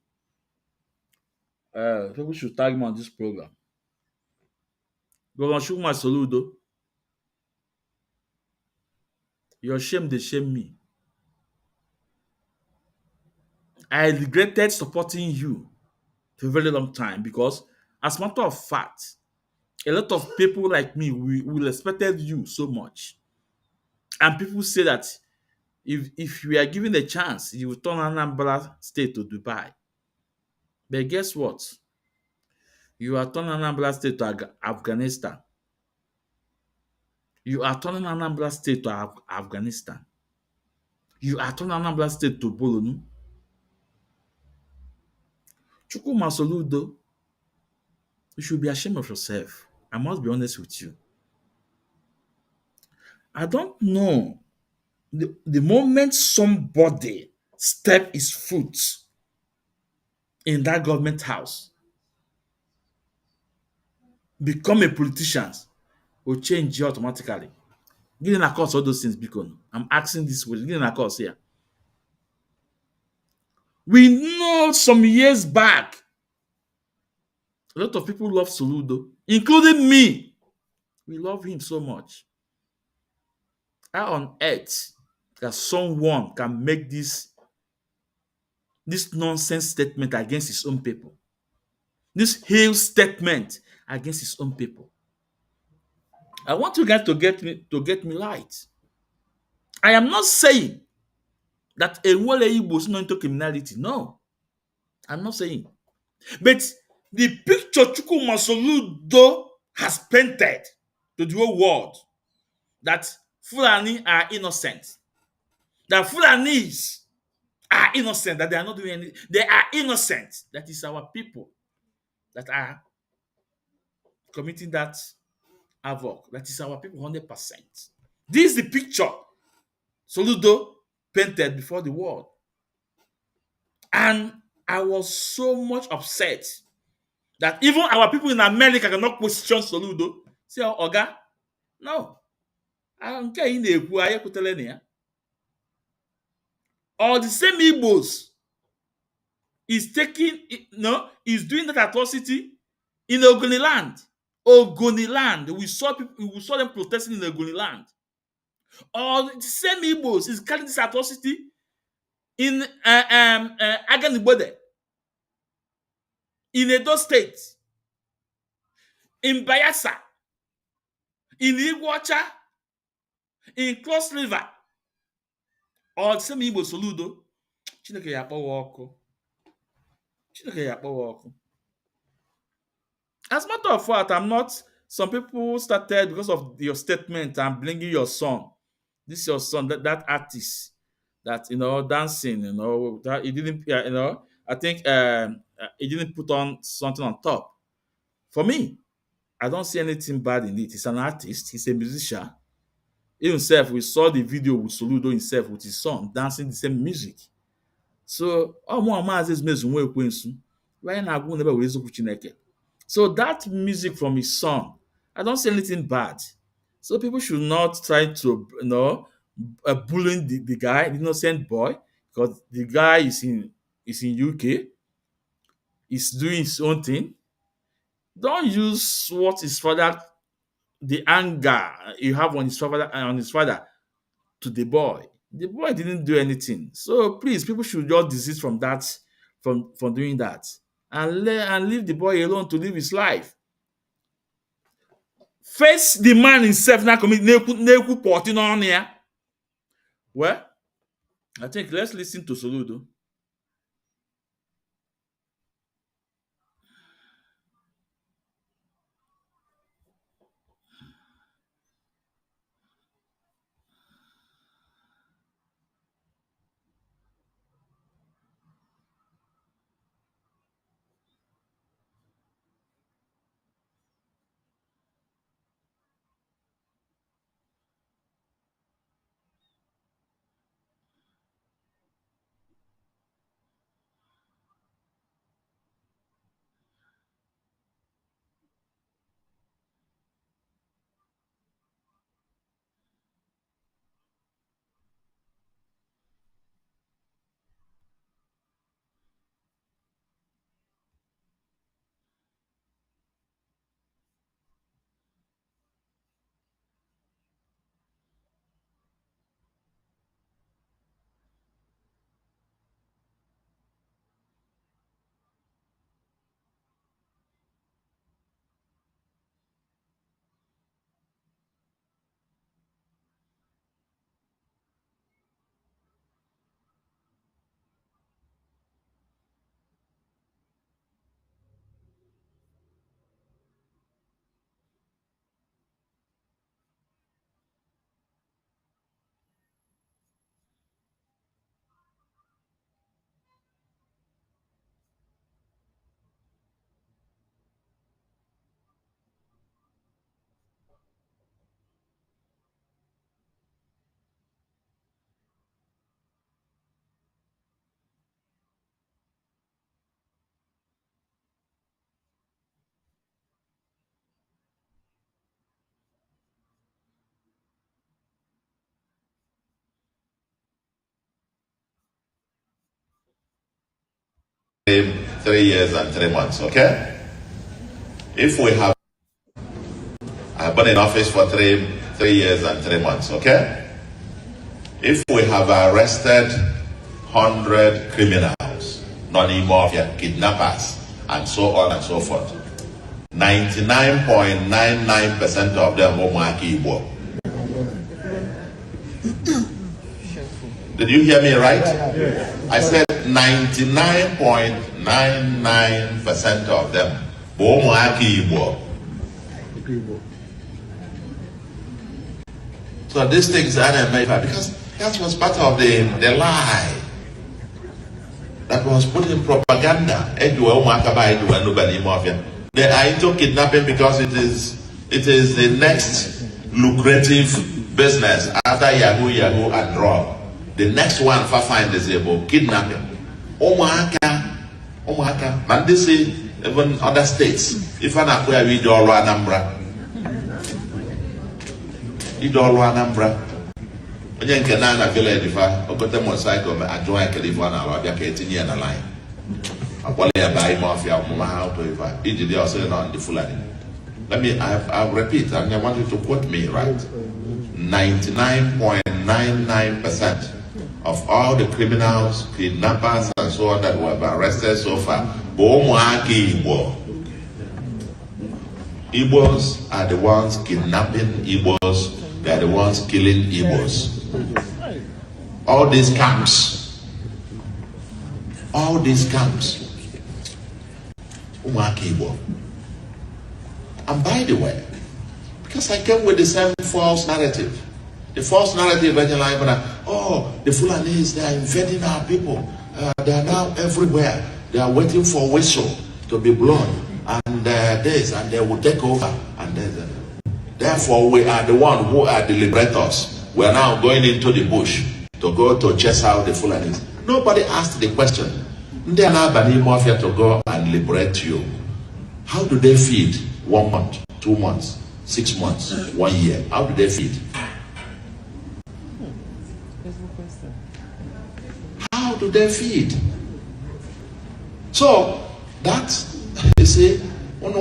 People should tag him on this program. Governor Chukwuma Soludo, your shame, they shame me. I regretted supporting you for a very long time because, as a matter of fact, A lot of people like me, we respected you so much. And people say that if you are given a chance, you will turn Anambra State to Dubai. But guess what? You are turning Anambra State to Afghanistan. You are turning Anambra State to Afghanistan. You are turning Anambra State to Bolonu. Chukwuma Soludo, you should be ashamed of yourself. I must be honest with you. I don't know. The moment somebody step his foot in that government house, become a politician, will change you automatically. Getting across all those things, because I'm asking this way, getting across here. We know some years back, a lot of people love Soludo, including me. We love him so much. How on earth that someone can make this nonsense statement against his own people? This hail statement against his own people. I want you guys to get me right. I am not saying that Enwele Igbo is not into criminality. No, I'm not saying. But the picture Chukwuma Soludo has painted to the whole world, that Fulani are innocent, that Fulanis are innocent, that they are not doing anything. They are innocent. That is our people that are committing that havoc. That is our people 100%. This is the picture Soludo painted before the world. And I was so much upset that even our people in America cannot question Soludo. Say, Oga, no. Nke ị na-ekwu anyị ekwutele na ya. All the same Igbos is taking, is doing that atrocity in Ogoni land. Ogoni land. We saw them protesting in Ogoni land. All the same Igbos is carrying this atrocity in Aganist, in Edo State, in Bayelsa, in Iguacha, in Cross River. All the same Igbo Soludo. Chineke ya akpọwa ọkụ. Chineke ya akpọwa ọkụ. As a matter of fact, I'm not. Some people started because of your statement and bringing your son. This is your son, that artist, that dancing. That he didn't. I think he didn't put on something on top. For me, I don't see anything bad in it. He's an artist. He's a musician. Himself, we saw the video with Soludo himself with his son dancing the same music. So, so that music from his son, I don't see anything bad. So people should not try to, bullying the guy, the innocent boy, because the guy is in UK, he's doing his own thing. Don't use what his father, the anger you have on his father to the boy. The boy didn't do anything. So please, people should just desist from that, from doing that, and leave the boy alone to live his life. Face the man himself now commit nekwu porting on here. Well, I think let's listen to Soludo. 3 years and 3 months, okay? If we have, I've been in office for 3 years and 3 months, okay? If we have arrested 100 criminals, non-mafia, kidnappers, and so on and so forth, 99.99% of them are Mwaki Igbo. Did you hear me right? I said 99.99% of them are Mwaki Igbo. So these things are made because that was part of the lie that was put in propaganda. They are into kidnapping because it is the next lucrative business after Yahoo and drug. The next one for find is about kidnapping. And this is even other states. If I not where we do all Anambra. Onye nke na village fa ogote motorcycle ajoin California abia ka etinye na line. Akwale ya buy mafia mama how to even iji dey also on the Fulani. Let me I repeat, and I want you to quote me right. 99.99% of all the criminals, kidnappers and so on that were arrested so far, Igbos are the ones kidnapping Igbos. They are the ones killing Igbos. All these camps. Igbo. And by the way, because I came with the same false narrative. The false narrative, the Fulanis, they are invading our people. They are now everywhere. They are waiting for whistle to be blown. And and they will take over. And therefore, we are the ones who are the liberators. We are now going into the bush to go to chase out the Fulanis. Nobody asked the question. They are now banning mafia to go and liberate you. How do they feed 1 month, 2 months, 6 months, 1 year? How do they feed? How do they feed? So that you see, like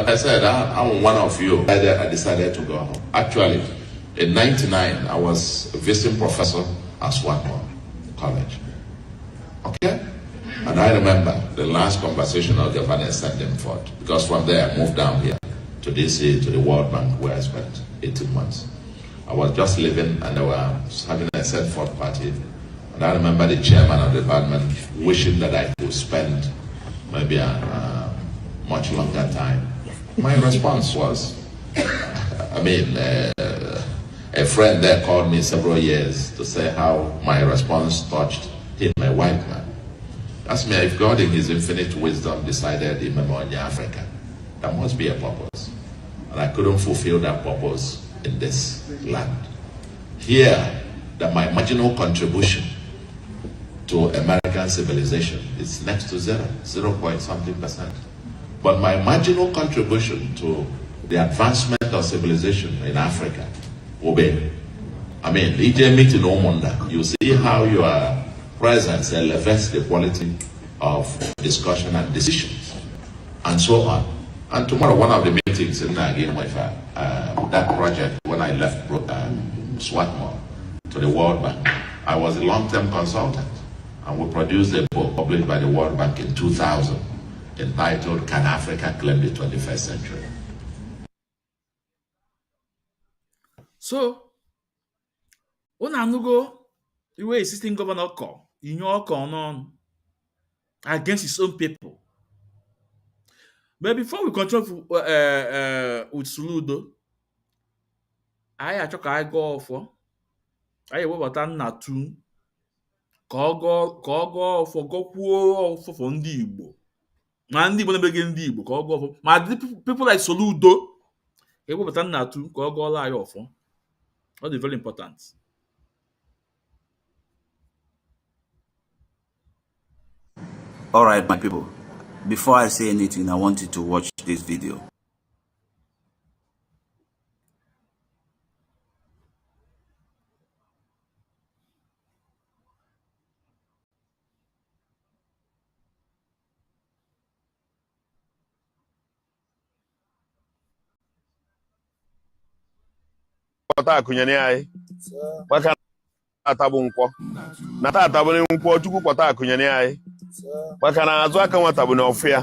I said, I'm one of you. I decided to go home. Actually, in '99, I was a visiting professor at Swarthmore College. Okay? And I remember the last conversation of Aganist sent them forth. Because from there, I moved down here to DC, to the World Bank, where I spent 18 months. I was just leaving and they were having a set forth party. And I remember the chairman of the department wishing that I could spend maybe a much longer time. My response was, a friend there called me several years to say how my response touched him, a white man. Asked me if God in his infinite wisdom decided in Memoria Africa, there must be a purpose. And I couldn't fulfill that purpose in this land. Here, that my marginal contribution to American civilization is next to 0 point something percent. But my marginal contribution to the advancement of civilization in Africa will be, you see how your presence elevates the quality of discussion and decisions, and so on. And tomorrow, one of the meetings in again with that project, when I left Swarthmore to the World Bank, I was a long-term consultant, and we produced a book published by the World Bank in 2000 entitled Can Africa Claim the 21st Century? So, Unanugo, the way existing governor call, in your on against his own people. But before we continue with Soludo, I go for I what Natu ka ọ gụọ ọfọ gọkwuo ọfọfọ ndị Igbo ma ndị Igbo na-emeghị ndị Igbo ka ọ gụọ ọfọ ma ndị people like Soludo ewepụta Nnatu ka ọ gụọla anyị ọfọ. That is very important. All right, my people, before I say anything, I want you to watch this video. kpọta akụnyere anyị maka atabụ nkwọ na tata bụ nkwọ Chukwu kpọta akụnyere anyị maka na azụ aka nwata bụ na ọfụ ya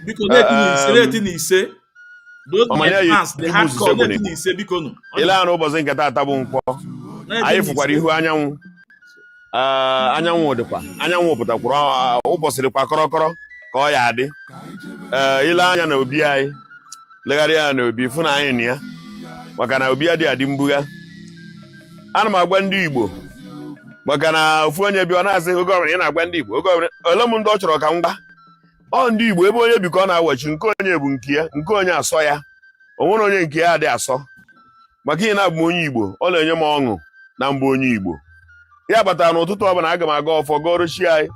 biko na-etinye ise ile anụ ụbọchị nke tata bụ nkwọ anyị fụkwara ihu anyanwụ anyanwụ dịkwa anyanwụ pụtakwuru ụbọchị dịkwa kọrọkọrọ ka ọ ya adị ile anya na obi anyị legharịa ya na obi fụ na anyị na ya maka na obi adị mbugha ana m agwa ndị Igbo maka na ofu onye bi ọ na-asị oge ọbụla ị na-agwa ndị Igbo oge ọbụla ole m ndị ọ chọrọ ka m gwa ọ ndị Igbo ebe onye bi ka ọ na-awachi nke onye bụ nke ya nke onye asọ ya o nwere onye nke ya adị asọ maka ihe na-abụ onye Igbo ọ na-enye m ọṅụ na mbụ onye Igbo ya batara n'ụtụtụ ọbụla aga m aga ọfọ gọọrụ chi anyị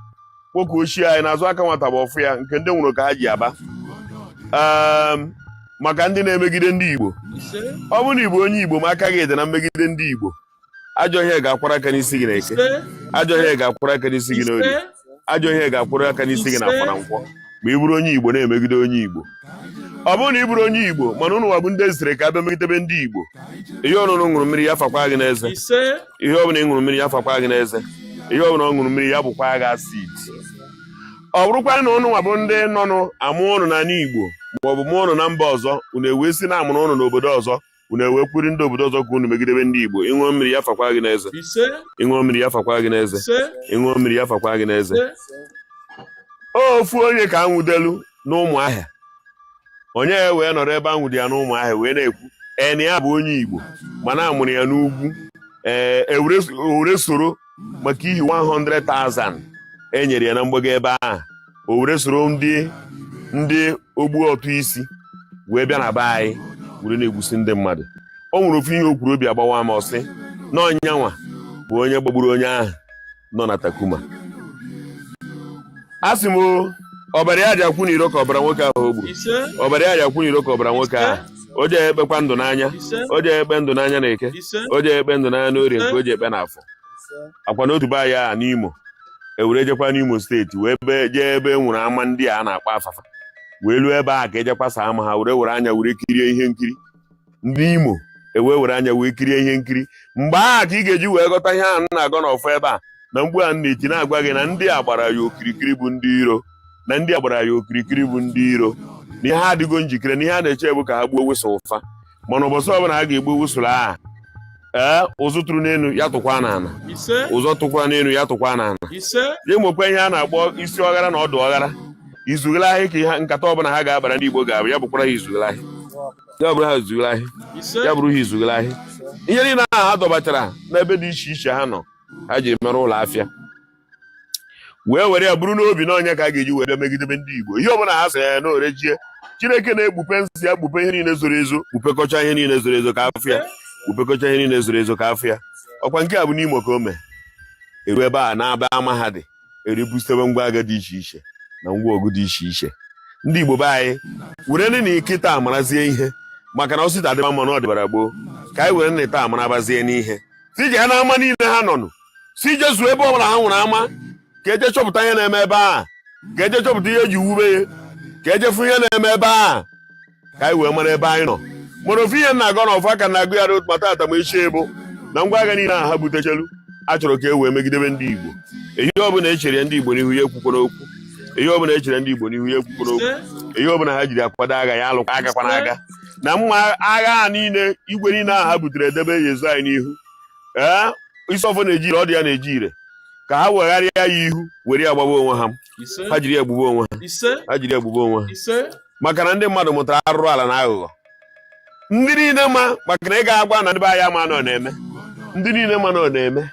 kwoku ochie anyị n'azụ aka nwata bụ ọfụ ya nke ndị nwụrụ ka ha ji aba maka ndị na-emegide ndị Igbo ọ bụrụ na Igbo onye Igbo ma aka gị ede na mmegide ndị Igbo ajọ ihe ga-akwara aka n'isi gị na eke ajọ ihe ga-akwara aka n'isi gị n'ori ajọ ihe ga-akwara aka n'isi gị na afọ na nkwọ ma ị bụrụ onye Igbo na-emegide onye Igbo ọ bụrụ na ị bụrụ onye Igbo mana ụnụ wabụ ndị ezitere ka abịa megidebe ndị Igbo ihe ọṅụṅụ ṅụrụ mmiri ya fakwa gị n'eze ihe ọbụla ị ṅụrụ mmiri ya fakwa gị n'eze ihe ọbụla ọ ṅụrụ mmiri ya bụkwa gị asid ọ bụrụkwa na ụnụ wabụ ndị nọnụ amụ ụnụ n'ala Igbo ma ọ bụ mụọ ụnụ na mba ọzọ unu ewee si na amụrụ ụnụ n'obodo ọzọ unu ewee kwuri ndị obodo ọzọ ka unu megidebe ndị Igbo ịṅụọ mmiri ya fakwa gị n'eze ịṅụọ mmiri ya fakwa gị n'eze ịṅụọ mmiri ya fakwa gị n'eze ofu onye ka anwụdelu n'Ụmụahịa onye ya wee nọrọ ebe anwụdị ya n'Ụmụahịa wee na-ekwu eni ya bụ onye Igbo mana amụrụ ya n'ugwu owere soro maka ihi 100,000 e nyere ya na mgbago ebe ahụ o were soro ndị ogbu ọtụ isi wee bịa na be anyị were na-egbusi ndị mmadụ o nwere ofu ihe o kwuru obi agbawa ma ọsị na ọnyanwa bụ onye gbagburu onye ahụ nọ na Takuma a sị m ọbara ya ji akwụ n'iro ka ọbara nwoke ahụ o gburu ọbara ya ji akwụ n'iro ka ọbara nwoke ahụ o ji ekpekwa ndụ n'anya o ji ekpe ndụ n'anya na Eke o ji ekpe ndụ n'anya n'Orie nke o ji ekpe n'Afọ akwa n'otu be ya n'Imo ewere jekwa n'Imo steeti wee jee ebe nwụrụ ama ndị a na-akpọ Afafa wee luo ebe a ka ejekwasa ama ha were anya were kirie ihe nkiri ndị Imo were anya wee kirie ihe nkiri mgbe ahụ ka ị ga-eji wee ghọta ihe a na-agọ n'ọfọ ebe a na mgbe a na-eti na-agwa gị na ndị a gbara ya okirikiri bụ ndị iro na ndị a gbara ya okirikiri bụ ndị iro na ihe adịgo njikere na ihe a na-eche bụ ka ha gbuo wụsụ ụfa mana ụbọchị ọbụla ha ga-egbu wụsụrụ aha ụzụ tụrụ n'elu ya tụkwa n'ala ụzọ tụkwa n'elu ya tụkwa n'ala je nwekwa ihe a na-akpọ isi ọghara na ọdụ ọghara izughelahị ka ihe nkata ọbụla ha ga-abara ndị Igbo ga-abụ ya bụkwara ha izughelahị ya bụrụ ha izughelahị ya bụrụ ha izughelahị ihe niile ahụ ha dọbachara n'ebe dị iche iche ha nọ ha jiri mere ụlọ afịa wee were ya bụrụ n'obi na onye ka a ga-eji were megidebe ndị Igbo ihe ọbụla ha sị ya na orejie Chineke na-ekpupe nsị ya kpupe ihe niile zoro ezo kpupekọcha ihe niile zoro ezo ka afọ ya kpupekọcha ihe niile zoro ezo ka afọ ya ọkwa nke a bụ n'Imo ka o mee eru ebe a na-aba ama ha dị eribustebe ngwa agha dị iche iche na ngwa ọgụ dị iche iche ndị Igbo be anyị were ndị na ikịta amarazie ihe maka na osita adịba mma na ọdịbara gboo ka anyị were nta amarabazie n'ihe si je ha na ama niile ha nọnụ si je zuo ebe ọbụla ha nwụrụ ama ka eje chọpụta ihe na-eme ebe a ka eje chọpụta ihe eji wube ya ka eje fụ ihe na-eme ebe a ka anyị wee mara ebe anyị nọ mana ofu ihe na-agọ n'ọfọ aka na-agụ ya rut mata ata ma echi ebo na ngwa agha niile ahụ ha butechelu achọrọ ka e wee megidebe ndị Igbo ihe ọbụla echere ndị Igbo n'ihu ya ekwukwara okwu ihe ọbụla echere ndị Igbo n'ihu ya ekwukwara okwu ihe ọbụla ha jiri akwado agha ya alụkwa agakwana aga na mma agha ha niile igwe niile ahụ ha butere edebe ya ezu anyị n'ihu isi ọfọ na-eji ire ọ dị ya na-eji ire ka ha wegharịa ya ihu were ya gbagba onwe ha ha jiri egbugbo onwe ha jiri egbugbo onwe ha maka na ndị mmadụ mụtara arụrụ ala na aghụghọ ndị niile ma maka na ị ga-agwa na ndị be anyị ama nọ na-eme ndị niile ma nọ na-eme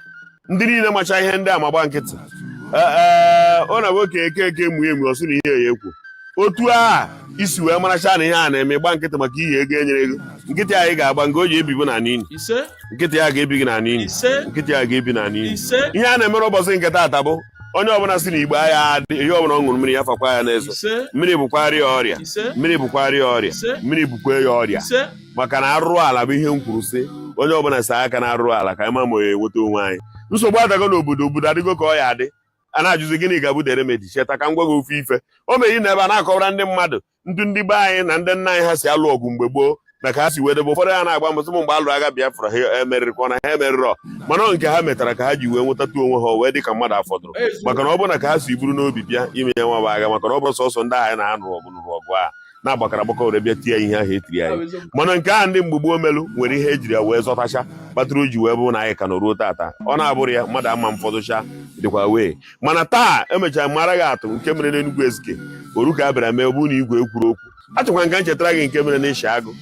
ndị niile macha ihe ndị ama gba nkịtị ọ na nwoke eke emu emu ọsụ na ihe ya ekwu otu a isi wee maracha na ihe a na-eme gba nkịtị maka ihe ego enyere ego nkịtị anyị ga-agba nke o ji ebibo na n'ili nkịtị ya ga-ebi gị na n'ili nkịtị ya ga-ebi na n'ili ihe a na-emere ụbọchị nke taata bụ onye ọbụla si na Igbo agha adị ihe ọbụla ọ ṅụrụ mmiri ya fakwa ya n'eze mmiri bụkwarị ya ọrịa mmiri bụkwarị ya ọrịa mmiri bụkwa ya ọrịa maka na arụrụ ala bụ ihe m kwuru sị onye ọbụla saa aka na arụrụ ala ka anyị ma ya enweta onwe anyị nsogbu adago n'obodo obodo adịgo ka ọ ya adị a na-ajụzi gịnị ga-abụ the remedy cheta ka m gwa gị ofe ife o meghị na ebe a na-akọwara ndị mmadụ ndị be anyị na ndị nna anyị ha si alụ ọgụ mgbe gboo na ka ha si wee debe ụfọdụ ha na-agba mbọsị m mgbe alụrụ agha Biafra ha emerịrịkwa na ha emerịrọ mana nke ha metara ka ha ji wee nwetata onwe ha wee dị ka mmadụ afọdụrụ maka na ọ bụ na ka ha si buru n'obi bịa ime ya nwa bụ agha maka na ọ bụrụ sọsọ ndị agha na-anụ ọgụ nụrụ ọgụ a na-agbakara agbakọ were bịa tie ihe ahụ etiri anyị mana nke ahụ ndị mgbe gboo melu nwere ihe ejiri ya wee zọtacha kpatara o ji wee bụ na anyị ka nọ ruo tata ọ na-abụrụ ya mmadụ ama mfọdụcha dịkwa wee mana taa emechara mara gị atụ nke mere n'Enugu Ezike oru ka a bịara mee ọ bụrụ na igwe ekwuru okwu achọkwa nka nchetara gị nke mere n'Ishi Agụ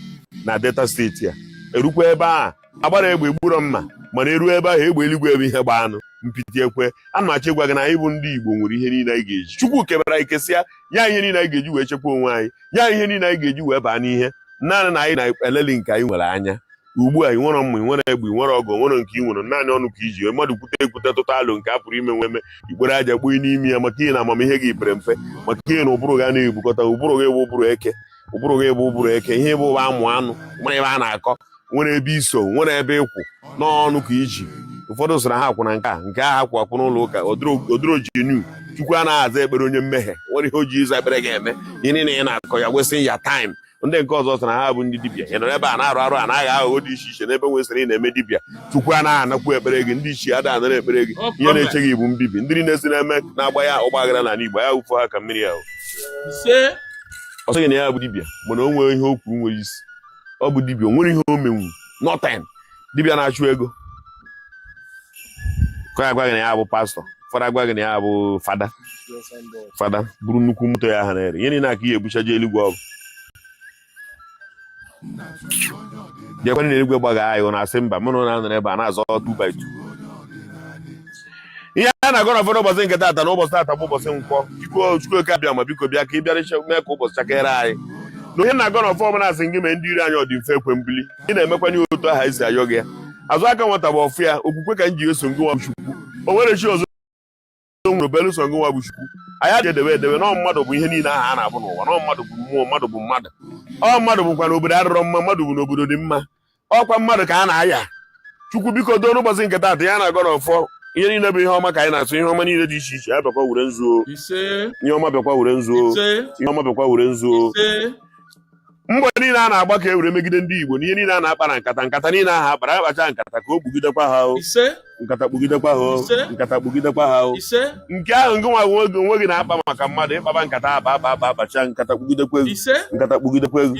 na Delta steeti a erukwa ebe a agbara egbe gburo mma mana eruo ebe ahụ egbe eluigwe ebe ihe gba anụ mpiti ekwe ana m achọ ịgwa gị na anyị bụ ndị Igbo nwere ihe niile anyị ga-eji Chukwu kebara anyị kesịa ya ihe niile anyị ga-eji wee chekwa onwe anyị ya ihe niile anyị ga-eji wee baa n'ihe naanị na anyị na-eleli nke anyị nwere anya ugbu a ị nwere mma ị nwere egbe ị nwere ọgụ nwere nke ị nwere naanị ọnụ ka iji wee mmadụ kwute ekwute tụta alụ nke a pụrụ ime nweme ikpere aja gbuo n'ime ya maka ihe na amamihe gị pere mpe maka ihe na ụbụrụ ga na-ebukọta ụbụrụ gị bụ ụbụrụ eke ụbụrụ gị bụ ụbụrụ eke ihe bụ amụ anụ nwere ebe a na-akọ nwere ebe iso nwere ebe ịkwụ n'ọnụ ka iji ụfọdụ sịrị ha akwụ na nke ahụ akwụ n'ụlọ ụka odoro jinu Chukwu anaghị aza ekpere onye mmehie nwere ihe o ji ịza ekpere ga-eme ihe niile ị na-akọ ya wesị ya taịm ndị nke ọzọ sị na ha bụ ndị dibịa ị nọrọ ebe a na-arụ arụ anaghị aghụghọ dị iche iche n'ebe nwesịrị ị na-eme dibịa Chukwu anaghị anakwu ekpere gị ndị ichie ada anara ekpere gị ihe na-eche gị bụ mbibi ndị niile si na-eme na-agba ya ọgba aghara n'ala Igbo ya ụfụ ha ka mmiri ahụ ọ sịghị na ya bụ dibịa mana o nwere ihe okwu nwere isi ọ bụ dibịa o nwere ihe o menwu nothing dibịa na-achụ ego ka ya gwa gị na ya bụ pastọ ụfọdụ agwa gị na ya bụ fada buru nnukwu moto ya ha na-ere ihe niile aka ihe ebuchaje eluigwe ọgụ bịakwana na eluigwe gbaga anyị na-asị mba mụ na anọrọ ebe a na-azọ 2x2 ihe a na-agọ na ụfọdụ ụbọchị nke taata na ụbọchị taata bụ ụbọchị nkwọ Chukwuoke abịa ma biko bịa ka ị bịara mee ka ụbọchị chakere anyị na ihe na-agọ na ọfọ ọbụla asị gị mee ndị iri anyị ọ dị mfe ekwe mbili ị na-emekwanye otu aha isi ayọ gị ya azụ aka nwata bụ ọfụ ya okwukwe ka m ji eso ngị nwa bụ Chukwu o nwere chi ọzọ nwere belụsọ ngị nwa bụ Chukwu anyị ji edebe edebe na mmadụ bụ ihe niile aha a na-abụ n'ụwa na mmadụ bụ mmụọ mmadụ bụ mmadụ mmadụ bụkwa na obodo adịrọ mma mmadụ bụ n'obodo dị mma ọkwa mmadụ ka a na-aya Chukwu biko doo n'ụbọchị nke taata ya na-agọ na ọfọ ihe niile bụ ihe ọma ka anyị na-atụ ihe ọma niile dị iche iche ya bịakwa were nzuo ihe ọma bịakwa were nzuo ihe ọma bịakwa were nzuo mgbe niile a na-agba ka e were megide ndị Igbo na ihe niile a na-akpa na nkata niile ahụ akpara akpacha nkata ka o gbugidekwa ha nkata gbugidekwa ha nkata gbugidekwa ha nke ahụ ngị nwa onwe gị na-akpa maka mmadụ ịkpaba nkata akpacha nkata gbugidekwa nkata gbugidekwa egwu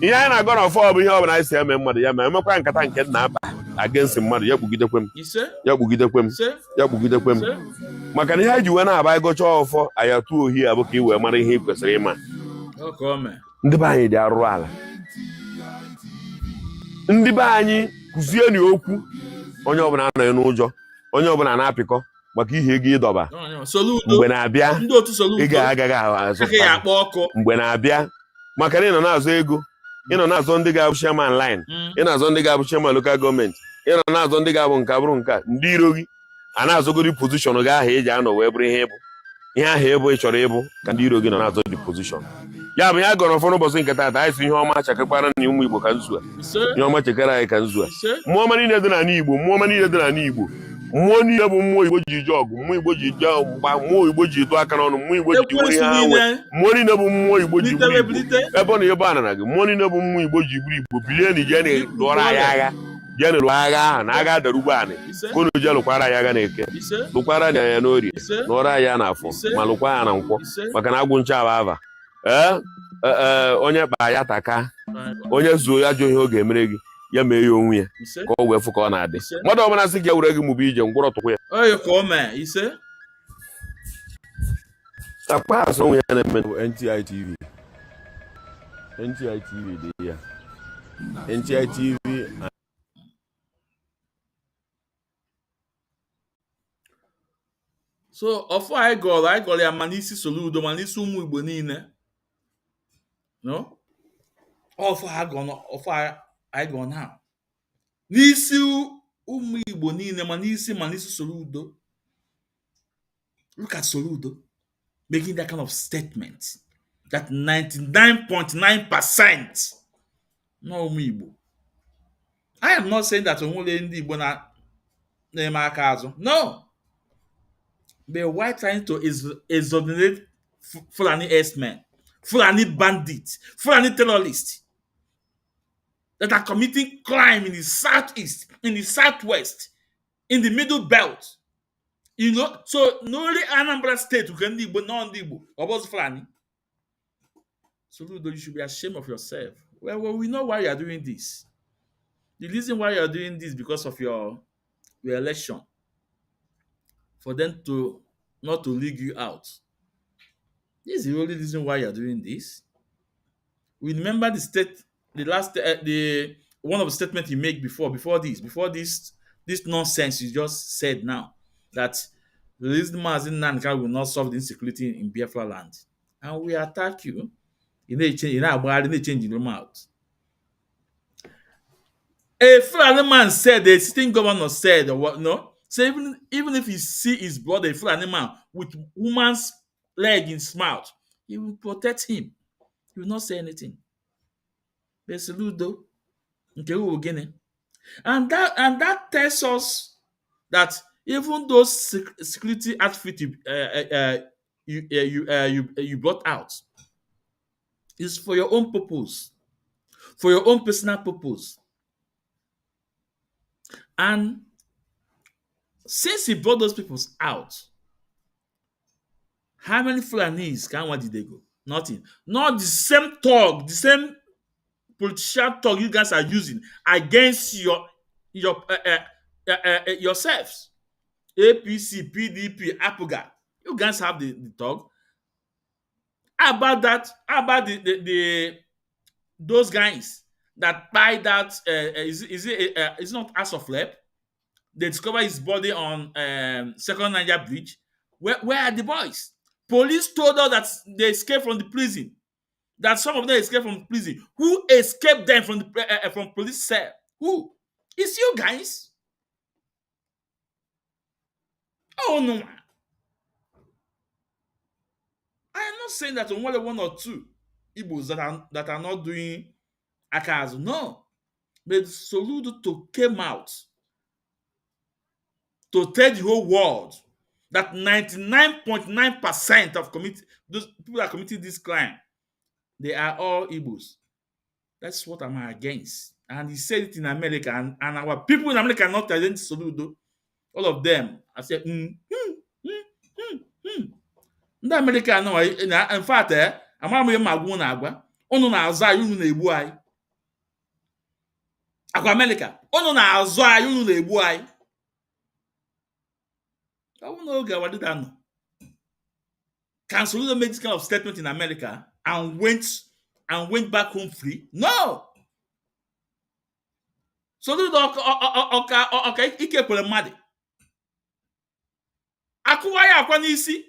ihe anyị na-agọ na ọfọ bụ ihe ọ bụla anyị si eme mmadụ ya ma emekwa nkata nke nna akpa against mmadụ ya gbugidekwe m ya gbugidekwe m ya gbugidekwe m maka na ihe anyị ji wee na-aba ịgọcha ọfọ anyị atụ ohi abụ ka ị wee mara ihe ị kwesịrị ịma ndị be anyị dị arụrụ ala ndị be anyị kụzie na okwu onye ọbụla anọghị n'ụjọ onye ọbụla na-apịkọ maka ihe ego ịdọba mgbe na-abịa ị ga-agaghị azụ mgbe na-abịa maka na ị nọ na-azụ ego ị nọ na-azụ ndị ga-abụ chairman line ị na-azụ ndị ga-abụ chairman local gọọmenti ị nọ na-azụ ndị ga-abụ nka bụrụ nka ndị iro gị a na-azụgoro pozishọn gị ahụ eji anọ wee bụrụ ihe ịbụ ihe ahụ ịbụ ị chọrọ ịbụ ka ndị iro gị nọ na-azụ dị pozishọn ya bụ ya gọrọ ụfọdụ ụbọchị nke taata anyị si ihe ọma chekekwara na ụmụ Igbo ka nzu a ihe ọma chekara anyị ka nzu a mmụọ ọma niile dị n'ala Igbo mmụọ ọma niile dị n'ala Igbo mmụọ niile bụ mmụọ Igbo ji ije ọgụ mmụọ Igbo ji ije mgba mmụọ Igbo ji etu aka n'ọnụ mmụọ Igbo ji were ihe ha nwe mmụọ niile bụ mmụọ Igbo ji buru Igbo ebe ọ na ebe a nara gị mmụọ niile bụ mmụọ Igbo ji buru Igbo bilie na ije lụọrọ anyị agha jee na lụọ agha ahụ na agha dara ugbo anị kono je lụkwara anyị agha na Eke lụkwara anyị anya n'Orie lụọrọ anyị ya na Afọ ma lụkwa ya na Nkwọ maka na agwụ ncha ava onye kpa ya taka onye zuo ya jụ ihe ọ ga-emere gị ya mee ya onwe ya ka ọ wee fụ ka ọ na-adị mmadụ ọbụla sị gị were gị mụbụ ije ngwụrọ tụkwa ya akpa asọ onwe ya na-eme NTI TV dị ya NTI TV so ọfọ anyị gọrọ ya ma n'isi Soludo ma n'isi ụmụ Igbo niile no ọfọ anyị gọrọ na n'isi ụmụ Igbo niile ma n'isi Soludo. Look at Soludo making that kind of statement that 99.9% no ụmụ Igbo. I am not saying that onwere ndị Igbo na-eme aka azụ, no. But why trying to exonerate Fulani S-men, Fulani bandits, Fulani terrorists? that are committing crime in the southeast, in the southwest, in the middle belt. You know, so no only Anambra State who can Igbo, non-Igbo, or was Fulani. Soludo, you should be ashamed of yourself. Well, we know why you are doing this. The reason why you are doing this because of your election, for them to not to league you out. This is the only reason why you are doing this. We remember the one of the statements you make before this nonsense you just said now, that the reason Mazin Nanka will not solve the insecurity in Biafra land, and we attack you. You need to change your mouth. A Fulani man said, the sitting governor said, or what? No, so even if you see his brother, a Fulani man with woman's leg in his mouth, he will protect him. He will not say anything. There's Soludo. Okay, and that tells us that even those security outfits you brought out is for your own purpose, for your own personal purpose. And since he brought those people out, how many Fulanis did they go? Nothing. Not the same talk, the same politician talk you guys are using against yourselves. APC, PDP, APOGA. You guys have the talk. How about that? How about the those guys that buy that? Is not House of Lep? They discover his body on Second Niger Bridge. Where are the boys? Police told us that they escaped from the prison. That some of them escaped from prison. Who escaped them from the from police cell? Who? It's you guys. Oh no. I am not saying that only one or two Igbos that are not doing Akazu. No. But Soludo to came out to tell the whole world that 99.9% of those people that are committing this crime, they are all Igbos. That's what I'm against. And he said it in America, and our people in America are not against Soludo. All of them. I said, Ndị America no, in fact, amara m ihe ma agwụ na-agwa unu na-azụ anyị, unu na-egbu anyị. Agwa America, unu na-azụ anyị, unu na-egbu anyị. I won't know what did I know. Can Soludo make this kind of statement in America and went back home free? No. Soludo okay, ike kwere mmadụ. Akụwa ya akwa n'isi,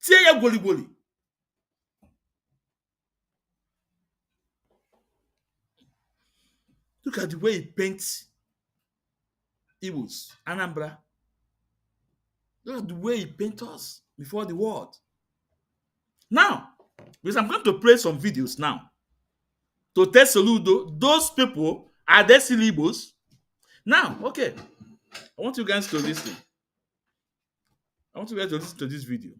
tie ya gwoligwoli. Look at the way he paints Igbos, Anambra. Look at the way he paints us before the world. Now, because I'm going to play some videos now to tell Soludo, those people, are they still Igbos? Now, okay, I want you guys to listen. I want you guys to listen to this video.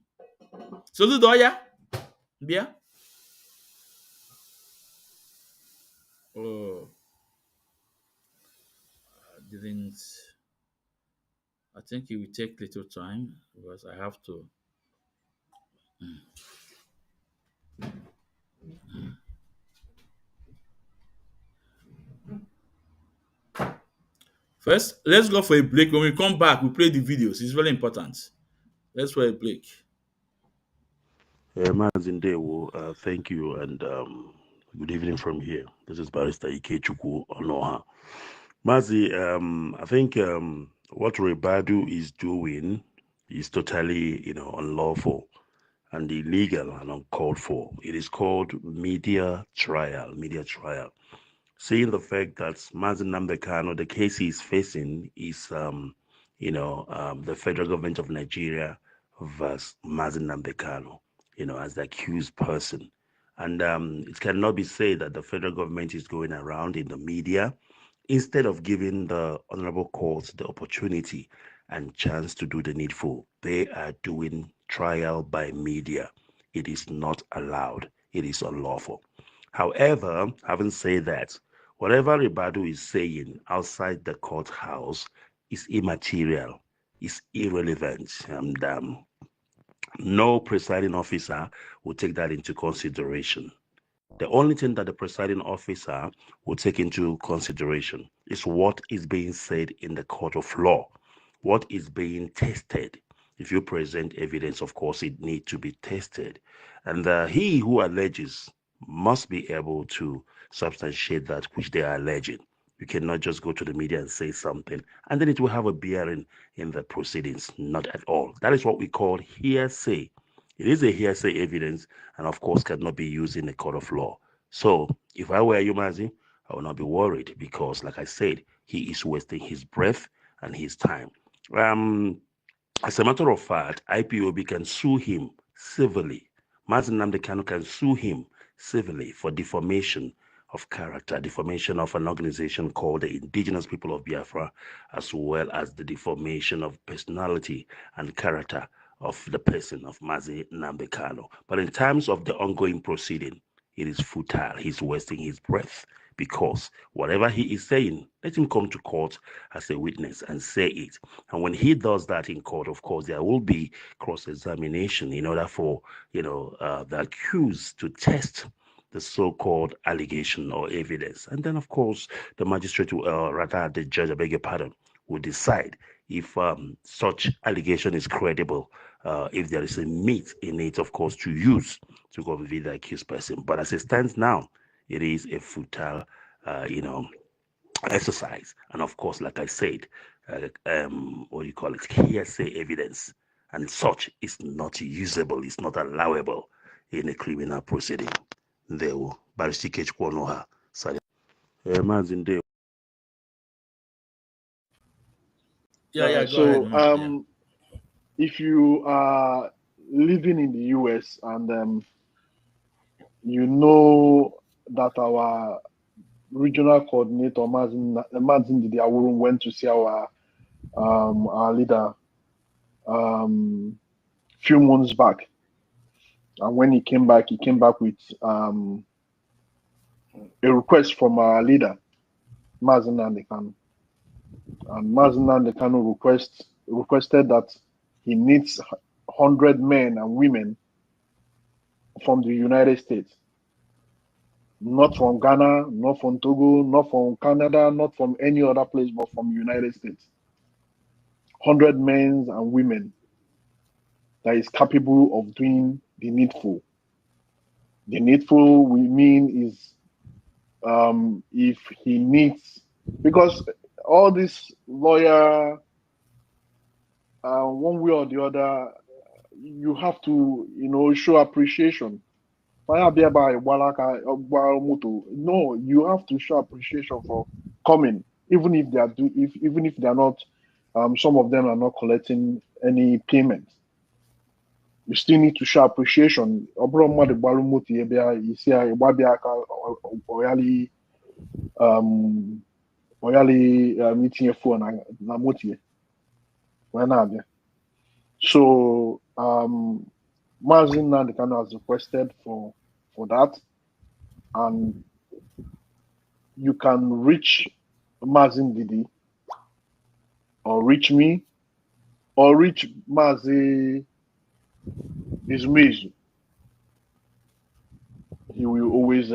Soludo, yeah? Yeah? Oh, I think it will take little time because I have to. First, let's go for a break. When we come back, we play the videos. It's very important. Let's for a break. Mazindewo, thank you, and good evening from here. This is Barrister Gov.Chukwuma Onoha. Mazi, I think what Rebadu is doing is totally, unlawful and illegal and uncalled for. It is called media trial. Seeing the fact that Mazi Nambekano, the case he is facing is, the federal government of Nigeria versus Mazi Nambekano, as the accused person. And it cannot be said that the federal government is going around in the media instead of giving the honorable court the opportunity and chance to do the needful. They are doing trial by media. It is not allowed. It is unlawful. However, having said that, Whatever Ribadu is saying outside the courthouse is immaterial, is irrelevant, and no presiding officer will take that into consideration. The only thing that the presiding officer will take into consideration is what is being said in the court of law, what is being tested. If you present evidence, of course, it needs to be tested. And he who alleges must be able to substantiate that which they are alleging. You cannot just go to the media and say something, and then it will have a bearing in the proceedings. Not at all. That is what we call hearsay. It is a hearsay evidence, and of course cannot be used in a court of law. So if I were you, Mazi, I would not be worried because, like I said, he is wasting his breath and his time. As a matter of fact, IPOB can sue him civilly. Mazi Nnamdi Kanu can sue him civilly for defamation of character, defamation of an organization called the Indigenous People of Biafra, as well as the defamation of personality and character of the person of Mazi Nnamdi Kanu. But in terms of the ongoing proceeding, it is futile. He's wasting his breath because whatever he is saying, let him come to court as a witness and say it. And when he does that in court, of course, there will be cross-examination in order for, the accused to test the so-called allegation or evidence. And then, of course, the magistrate, rather the judge, I beg your pardon, will decide if such allegation is credible, if there is a meat in it, of course, to use to convict the accused person. But as it stands now, it is a futile, exercise. And of course, like I said, what do you call it? Hearsay evidence. And such is not usable, it's not allowable in a criminal proceeding. There will Baristikech Kwonoha. Yeah, go So, ahead, man. if you are living in the US and you know that our regional coordinator Mazin Didi Awurun went to see our leader few months back, and when he came back with a request from our leader Mazin Nnamdi Kanu. And Mazin Nnamdi Kanu requested that he needs 100 men and women from the United States, not from Ghana, not from Togo, not from Canada, not from any other place, but from the United States. 100 men and women that is capable of doing the needful. The needful, we mean, is if he needs, because all this lawyer, one way or the other, you have to, show appreciation. No, you have to show appreciation for coming, even if they are not. Some of them are not collecting any payment. You still need to show appreciation. So Mazin Nnamdi Kanu has requested for that, and you can reach Mazin Didi, or reach me, or reach Mazi Izmezu. He will always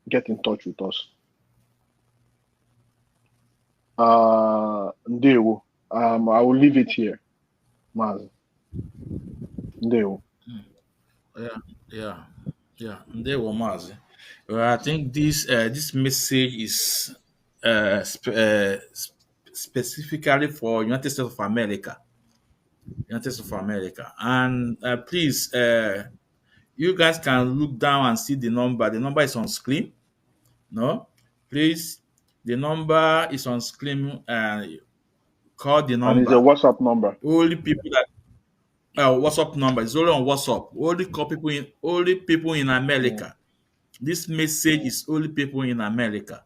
get in touch with us. Ndewo. I will leave it here, Mazi. Ndewo. Yeah. Ndewo, Mazi. I think this message is specifically for United States of America. And please, you guys can look down and see the number. The number is on screen. No, please. The number is on screen. Call the number. And it's a WhatsApp number. Only people that WhatsApp number is only on WhatsApp. Only people in America. This message is only people in America.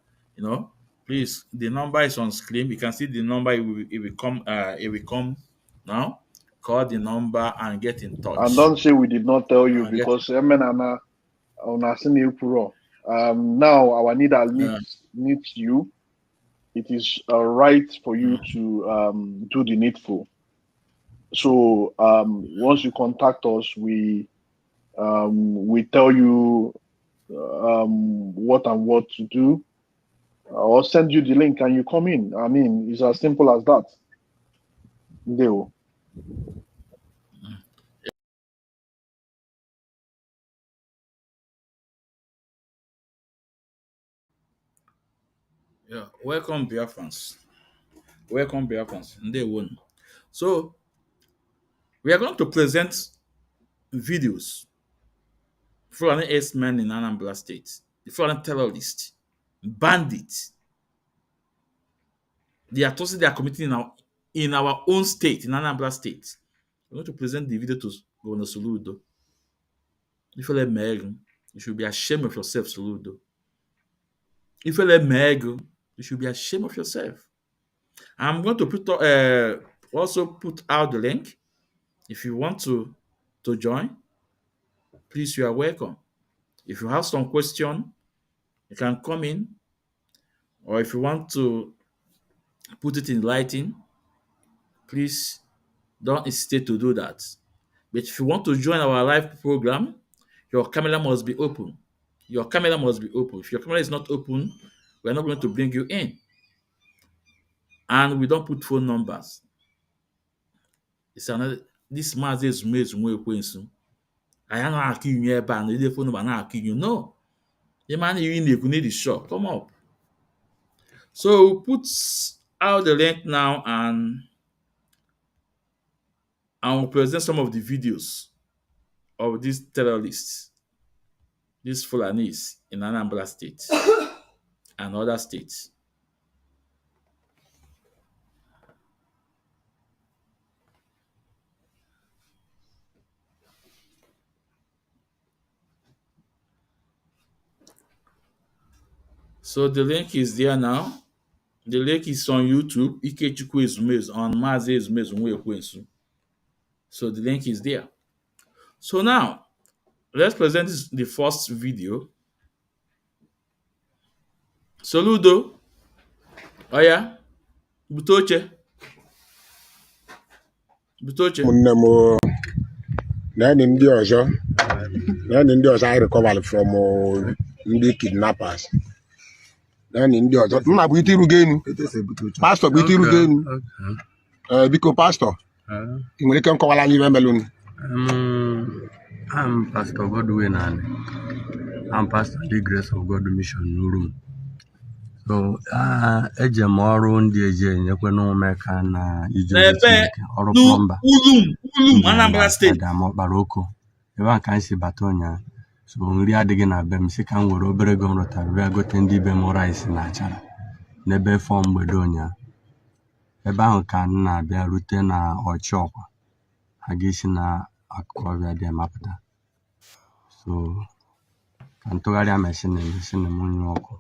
Please. The number is on screen. You can see the number. It will come. It will come now. Call the number and get in touch. And don't say we did not tell you, because Now our leader needs you. It is right for you to do the needful. So once you contact us, we tell you what and what to do, or send you the link and you come in. I mean, it's as simple as that. Deo. Yeah, welcome Biafrans. Welcome Biafrans. Day one. So we are going to present videos for an S-man in Anambra State, the foreign terrorists, bandits, the atrocities they are committing in our own state, in Anambra State. We're going to present the video to Governor Soludo. If you're Meg, you should be ashamed of yourself, Soludo. If you're Meg, you should be ashamed of yourself. I'm going to also put out the link. If you want to join, please, you are welcome. If you have some question, you can come in. Or if you want to put it in writing, please don't hesitate to do that. But if you want to join our live program, your camera must be open. Your camera must be open. If your camera is not open, we're not going to bring you in. And we don't put phone numbers. It's another. This man is Ekwensu. I am not accusing you about the phone number. Not accusing you. No, the man you need the shop. Come up. So put out the link now, and I will present some of the videos of these terrorists, these Fulanis in Anambra State and other states. So the link is there now. The link is on YouTube. Ikechukwu Ezumezu on Mazi Ezumezu Nwekwensu. So the link is there. So now, let's present the first video. Soludo. Oya. Butoche. Butoche. Then in the other, I recovered from the kidnappers. Then in the other, Pastor, because Pastor, you can call I'm Pastor Godwin and I'm Pastor the Grace of God Mission Room. So, Ejemoro ndi eje nyekwe no meka na ije ọrụ plumber. Anambra State. Adamo Baroko. Ebe aka nsi batonya. So nri adịghị na be m si ka m were obere ego m rụtara bịa gote ndị be m rice na achara. N'ebe fọ mgbede ụnya. Ebe ahụ ka m na-abịa rute na Ọchịọkwa. Ha ga-esi na akụkụ ọbịa dị mapụta. So, ka ntụgharịa machine m nyụọ ọkụ.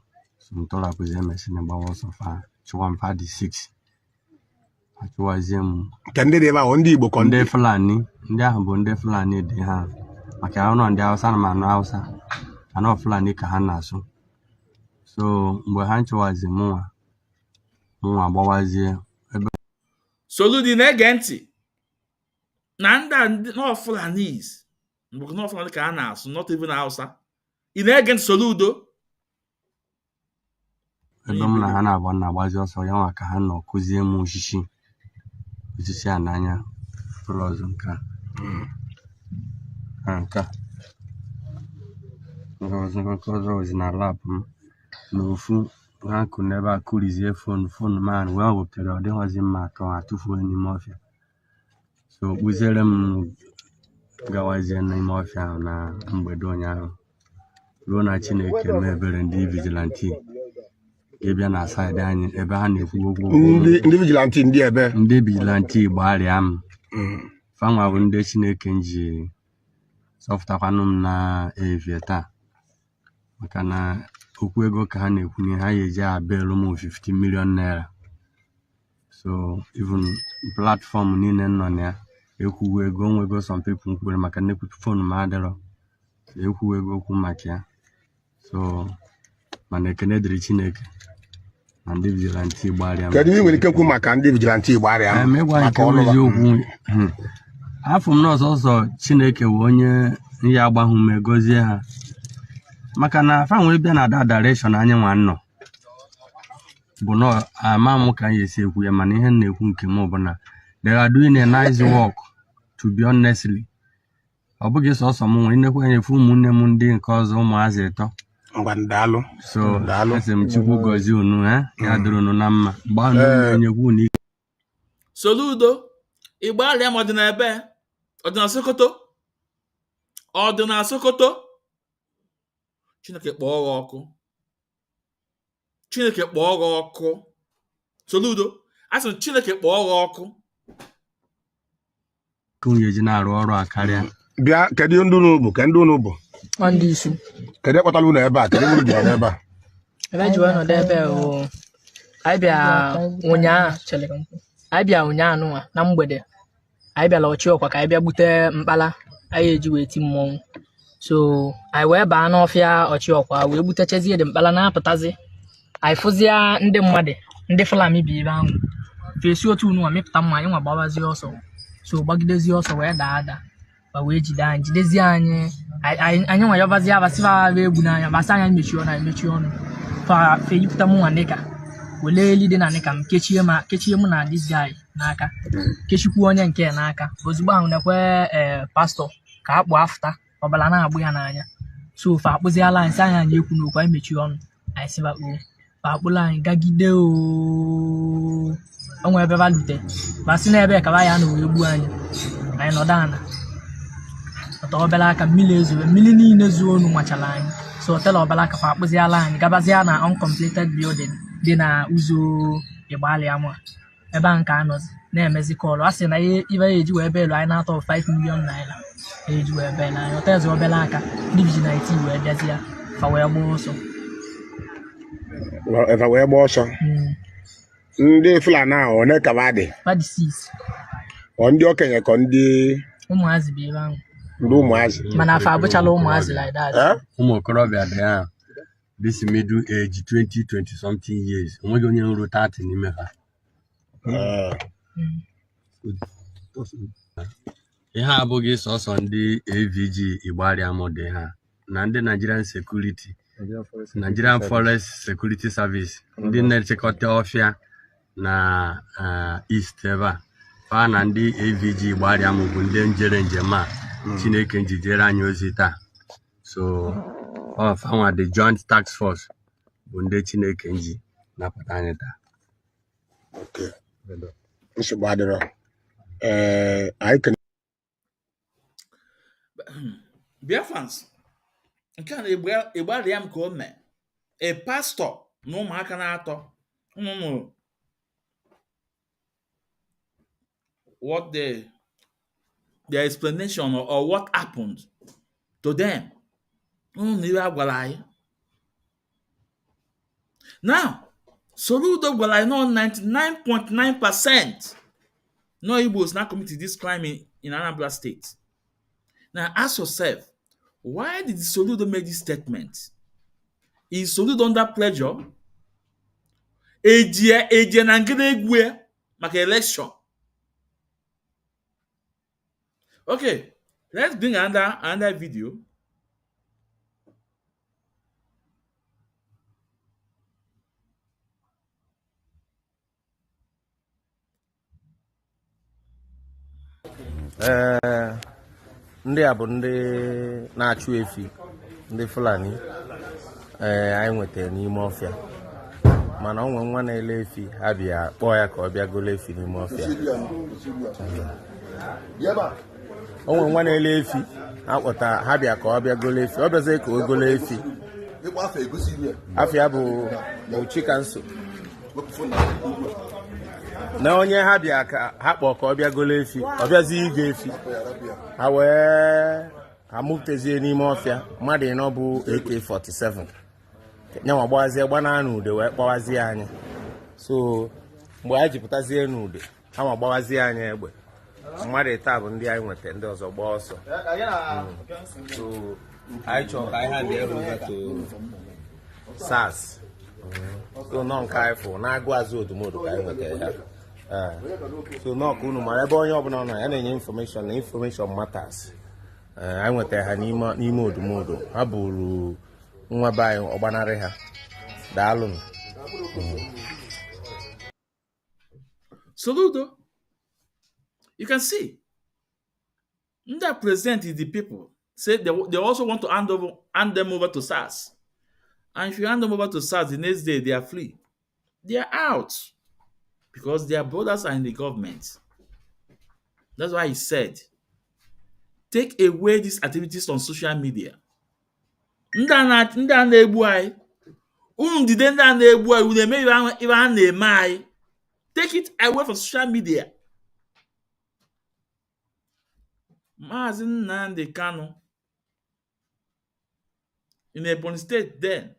Ntola kuzie machine gbawa sofa chụwa mfa dị 6 achụwazie m ka ndị deba ndị Igbo kọ ndị Fulani ndị ahụ bụ ndị Fulani dị ha maka ọnụ ndị Hausa na manụ Hausa anọ Fulani ka ha na-asụ so mgbe ha chụwazi mụnwa gbawazie ebe Soludo na-ege ntị na ndị no Fulanis mbụ no Fulani ka ha na-asụ not even Hausa ị na-ege ntị Soludo ebe m na ha na-abụ na-agbazi ọsọ ya nwa ka ha nọ kụzie m osisi a n'anya plọz nke ọzọ ozi na lab m na ofu ha kụ n'ebe a kụrizie fon man wee wepụtara ọ dịghọzi mma atọ atụfuo n'ime ọfịa so kpụziere m gawazie n'ime ọfịa na mgbede ụnyaahụ ruo na Chineke mee ebere ndị vigilante ebe na side anyị ebe ha na-ekwu okwu ndị vigilante ndị ebe ndị vigilante gbarịa m fanwa bụ ndị Chineke nji sọfụtakwanụ m na taa maka na okwu ego ka ha na-ekwunye ha eji abelu m 50 million naira so even platform niile nọ na ya ekwuwe ego nwego some people kwere maka nnekwu phone m adịrọ ekwuwe ego okwu maka ya so mana ekene dịrị Chineke na ndị vigilante gbara ya. Kedu ihe nwere ike kwu maka ndị vigilante gbara ya maka ọrụ eziokwu afọ m n'ọsọsọ Chineke bụ onye ihe agbahụ me gozie ha maka na fa nwere bịa na da direction anyị nwa nnọ bụ na ama m ka anyị esi ekwu ya mana ihe na-ekwu nke m bụ na they are doing a nice work to be honestly. Ọ bụghị sọsọ m nwere nnekwu anya efu ụmụnne m ndị nke ọzọ ụmụazị ịtọ so asị m Chukwu gọzie unu ya dịrị unu na mma mgbe ahụ na-enyekwu unu ike. Soludo ịgbalịa ma ọ dị na ebe ọ dị na Sokoto ọ dị na Sokoto Chineke kpọọ gị ọkụ Chineke kpọọ gị ọkụ Soludo asị m Chineke kpọọ gị ọkụ nwunye ji na-arụ ọrụ a karịa. Bịa kedu ndị unu bụ kedu ndị unu bụ ndị isi kedu kpọtara unu ebe a kedu unu bịara ebe a ebe ji wee nọdụ ebe o anyị bịa ụnyaahụ na mgbede anyị bịala Ọchịọkwa ka anyị bịa gbute mkpala anyị eji wee ti mmọnwụ so anyị wee baa n'ọfịa Ọchịọkwa wee gbutechazie dị mkpala na-apụtazi anyị fụzia ndị mmadụ ndị Fulani bi ebe ahụ fesi otu unu amịpụta mma anyị nwa gbawazie ọsọ so gbagidezie ọsọ wee daa ada ma wee jide anyị jidezie anyị nwa yọbazie abasịfa egwu n'anya basị anya emechi ọnụ fa yipụta m nwa nika wele eli dị na nika m kechie m na this guy n'aka kechikwu onye nke n'aka ozugbo ahụ na-ekwe pastọ ka akpụ afụta ọbara na-agbụ ya n'anya so fa akpụziala anyị sị anyị ekwu n'okwu anyị mechie ọnụ anyị sịba fa akpụla anyị gagide onwe ebe valute basị n'ebe ka ba ya na wee gbuo anyị nọdụ ana ọtọ obere aka mmiri ezobe mmiri niile zuo onu machara anyị so hotel ọbara aka fa akpụziala anyị gabazia na uncompleted building dị na ụzọ Igbalịamụ ebe a nke anọzi na-emezi kọlụ a sị na ibe ya eji wee beelụ anyị na-atọ 5 million naira eji wee beelụ anyị hotels obere aka ndị vigilante wee bịazi ya fa wee gbaa ọsọ ndị Fulani ahụ one ka ba dị 6 ndị okenye ka ndị ụmụazị bi ebe ahụ ndị ụmụazị mana afọ abụchala ụmụazị like that ụmụ okorobịa dị ha this middle age 20 something years onweghị onye nru 30 n'ime ha ihe abụghị sọsọ ndị AVG Igbalịamụ dị ha na ndị Nigerian Forest Security Service ndị na-echekọta ọfịa na East ebe a fa na ndị AVG Igbalịamụ bụ ndị njere njem a Chineke njijere anyị ozi taa so fanwa the Joint Task Force bụ ndị Chineke nji napụta anyị taa. nsogbu adịrọ anyị Biafrans nke a na-egbalị ya m ka o mee a pastor na ụmụaka na-atọ ụmụ what their explanation or what happened to them. Now, Soludo gwara anyị no 99.9% no Igbos now committed this crime in Anambra State. Now, ask yourself, why did Soludo make this statement? Is Soludo under pressure? Eje na ngere egwe maka election. Okay, let's bring another video. Ndị a bụ ndị na-achụ efi ndị Fulani anyị nwetara n'ime ọfịa mana onwe nwa na-ele efi ha bịa kpọọ ya ka ọ bịa golo efi n'ime ọfịa onwe nwa na-ele efi akpọta ha bịa ka ọ bịa golo efi ọ bịazie ka o golo efi afịa bụ Chikanso na onye ha bịa ka ha kpọọ ka ọ bịa golo efi ọ bịazi ige efi ha wee amụtezie n'ime ọfịa mmadụ ịnọ bụ AK-47 nyanwa gbawazie gbana n'ude wee kpọwazie anyị so mgbe anyị jipụtazie n'ude ha ma gbawazie anyị egbe mmadụ taa bụ ndị anyị nweta ndị ọzọ gbaa ọsọ so I talk, I hand over to SARS. So non kai for na gwa zo to modo kai nwete ya. So no kunu ma ebe onye obuna no any information matters. I nwete ha n'ime odumodo. Ha buru nwa bai ogbanare ha. Daalụ. Soludo, you can see that present is the people say they also want to hand them over to SARS. And if you hand them over to SARS, the next day they are free. They are out because their brothers are in the government. That's why he said, take away these activities on social media. Take it away from social media. Maazị Nnamdi Kanu in Ebonyi State then,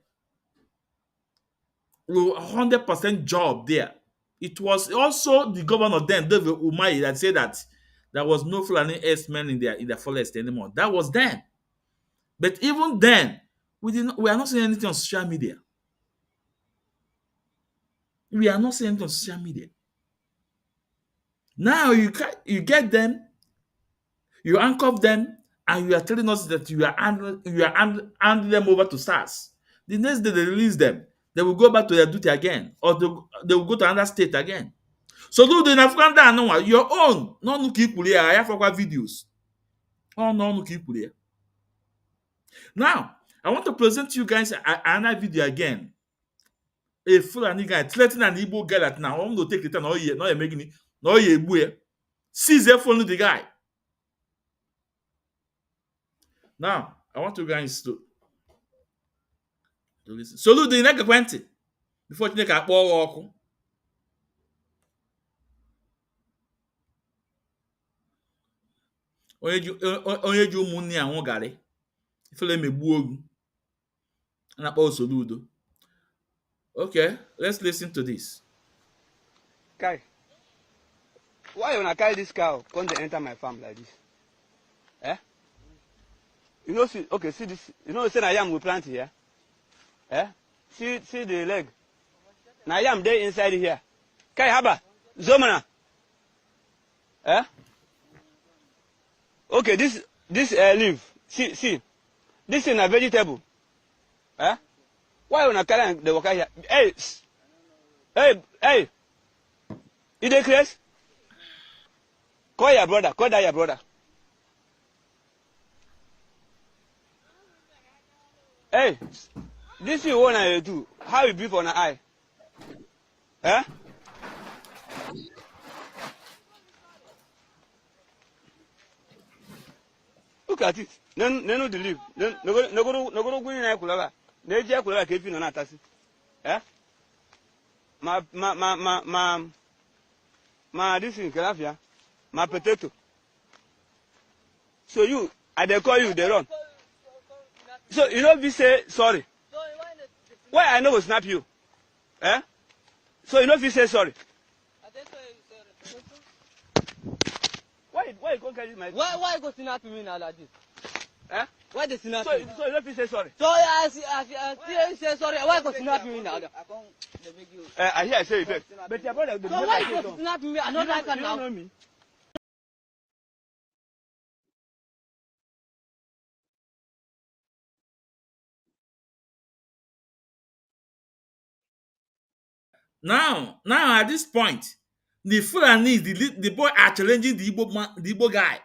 100% job there. It was also the governor then, David Umahi, that said that there was no Fulani S-men in the forest anymore. That was then. But even then, we are not seeing anything on social media. We are not seeing anything on social media. Now you get them, you handcuff them, and you are telling us that you are handing them over to SARS. The next day they release them, they will go back to their duty again, or they will go to another state again. So do the African down your own no equally. I have videos. Oh no equally. Now I want to present you guys another video again. A Fulani guy threatening an Igbo guy that now I'm going to take the time. No, you're making it. No, you're seize phone the guy. Now I want you guys to listen. Soludo the next 20 before you make a walk. Onye ji ụmụnne ya nwụ garị ifele megbuo ogu a na-akpọ Soludo. Okay, let's listen to this. Kai, why you carry this cow come to enter my farm like this? Eh? You know, see, okay, see this. You know, say na yam we plant here. Eh? See the leg. Na yam there inside here. Kai haba, zomana. Eh? Okay, this leaf. See, this is a vegetable. Eh? Why you not carry the worker here? Hey! You dey crazy? Call your brother. Call that your brother. Hey, this is what I do. How you breathe on an eye? Eh? Look at it. No the leaf. No go go in kulala. Neje kulala kefi no na atasi. Eh? Ma this in Calafia. My potato. So they call you, they run. So you know we say sorry. Why I know will snap you? Eh? So you know we say sorry. Why you go carry my Why go snap me now like this? Eh? Why they snap so, me? So you know we say sorry. So I say sorry. Why go snap me now? I hear I say it. But your brother so why you go snap me? I don't like that now. You know me. Now at this point, the Fulani, the boy are challenging the Igbo guy,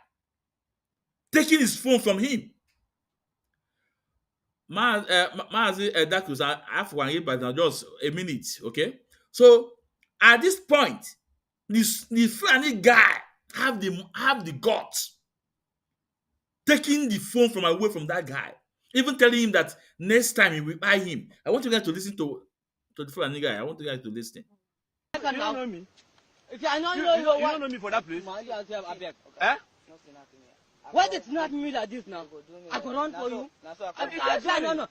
taking his phone from him. Maazi Dakus, I have one here, but now just a minute, okay? So at this point, the Fulani guy have the guts taking the phone from away from that guy, even telling him that next time he will buy him. I want you guys to listen to the Fulani guy. I want you guys to listen. You don't know me. If I don't You don't know me for that place. Eh? Why did not me like this now? I go run for you. No.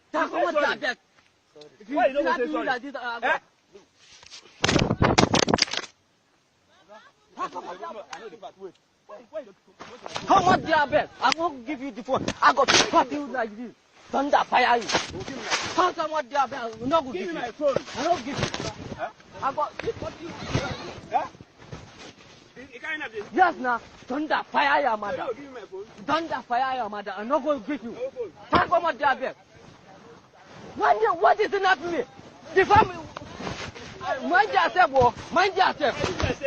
Why you don't say sorry? Like this, Eh? How much they are bet? I won't give you the phone. I got to pop you like this. thunder fire you. Call someone there, I'm not going to give you my phone. I don't give you. Huh? I got what you. Huh? Yes, now. Thunder fire your mother. Give me my phone. Thunder fire your mother. I'm not going to give you. Can't come out there. What is enough for me? The family. Mind yourself, mind yourself.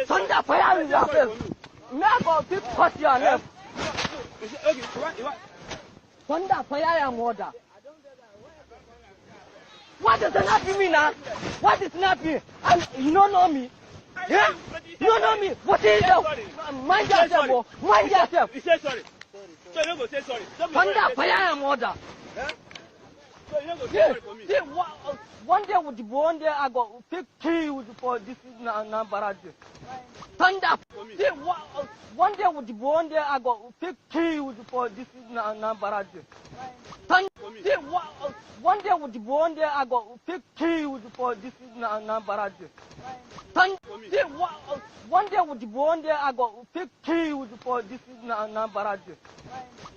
Thunder fire yourself. Now go pick cut your left. Okay, thunder fire your mother. What is enough for me now? What is enough for me? You don't know me. Yeah? You don't know me. What is it? Mind yourself, mind yourself. You say sorry. So you don't go say sorry. Thunder fire your mother. So you don't go say sorry for me. See, one day with the one day I go take kill for this number. Thunder. See, one day with the one day I go take kill for this number. Thunder. See, one day with the one day I go take kill for this number. Thunder. See, one day with the one day I go take kill for this number.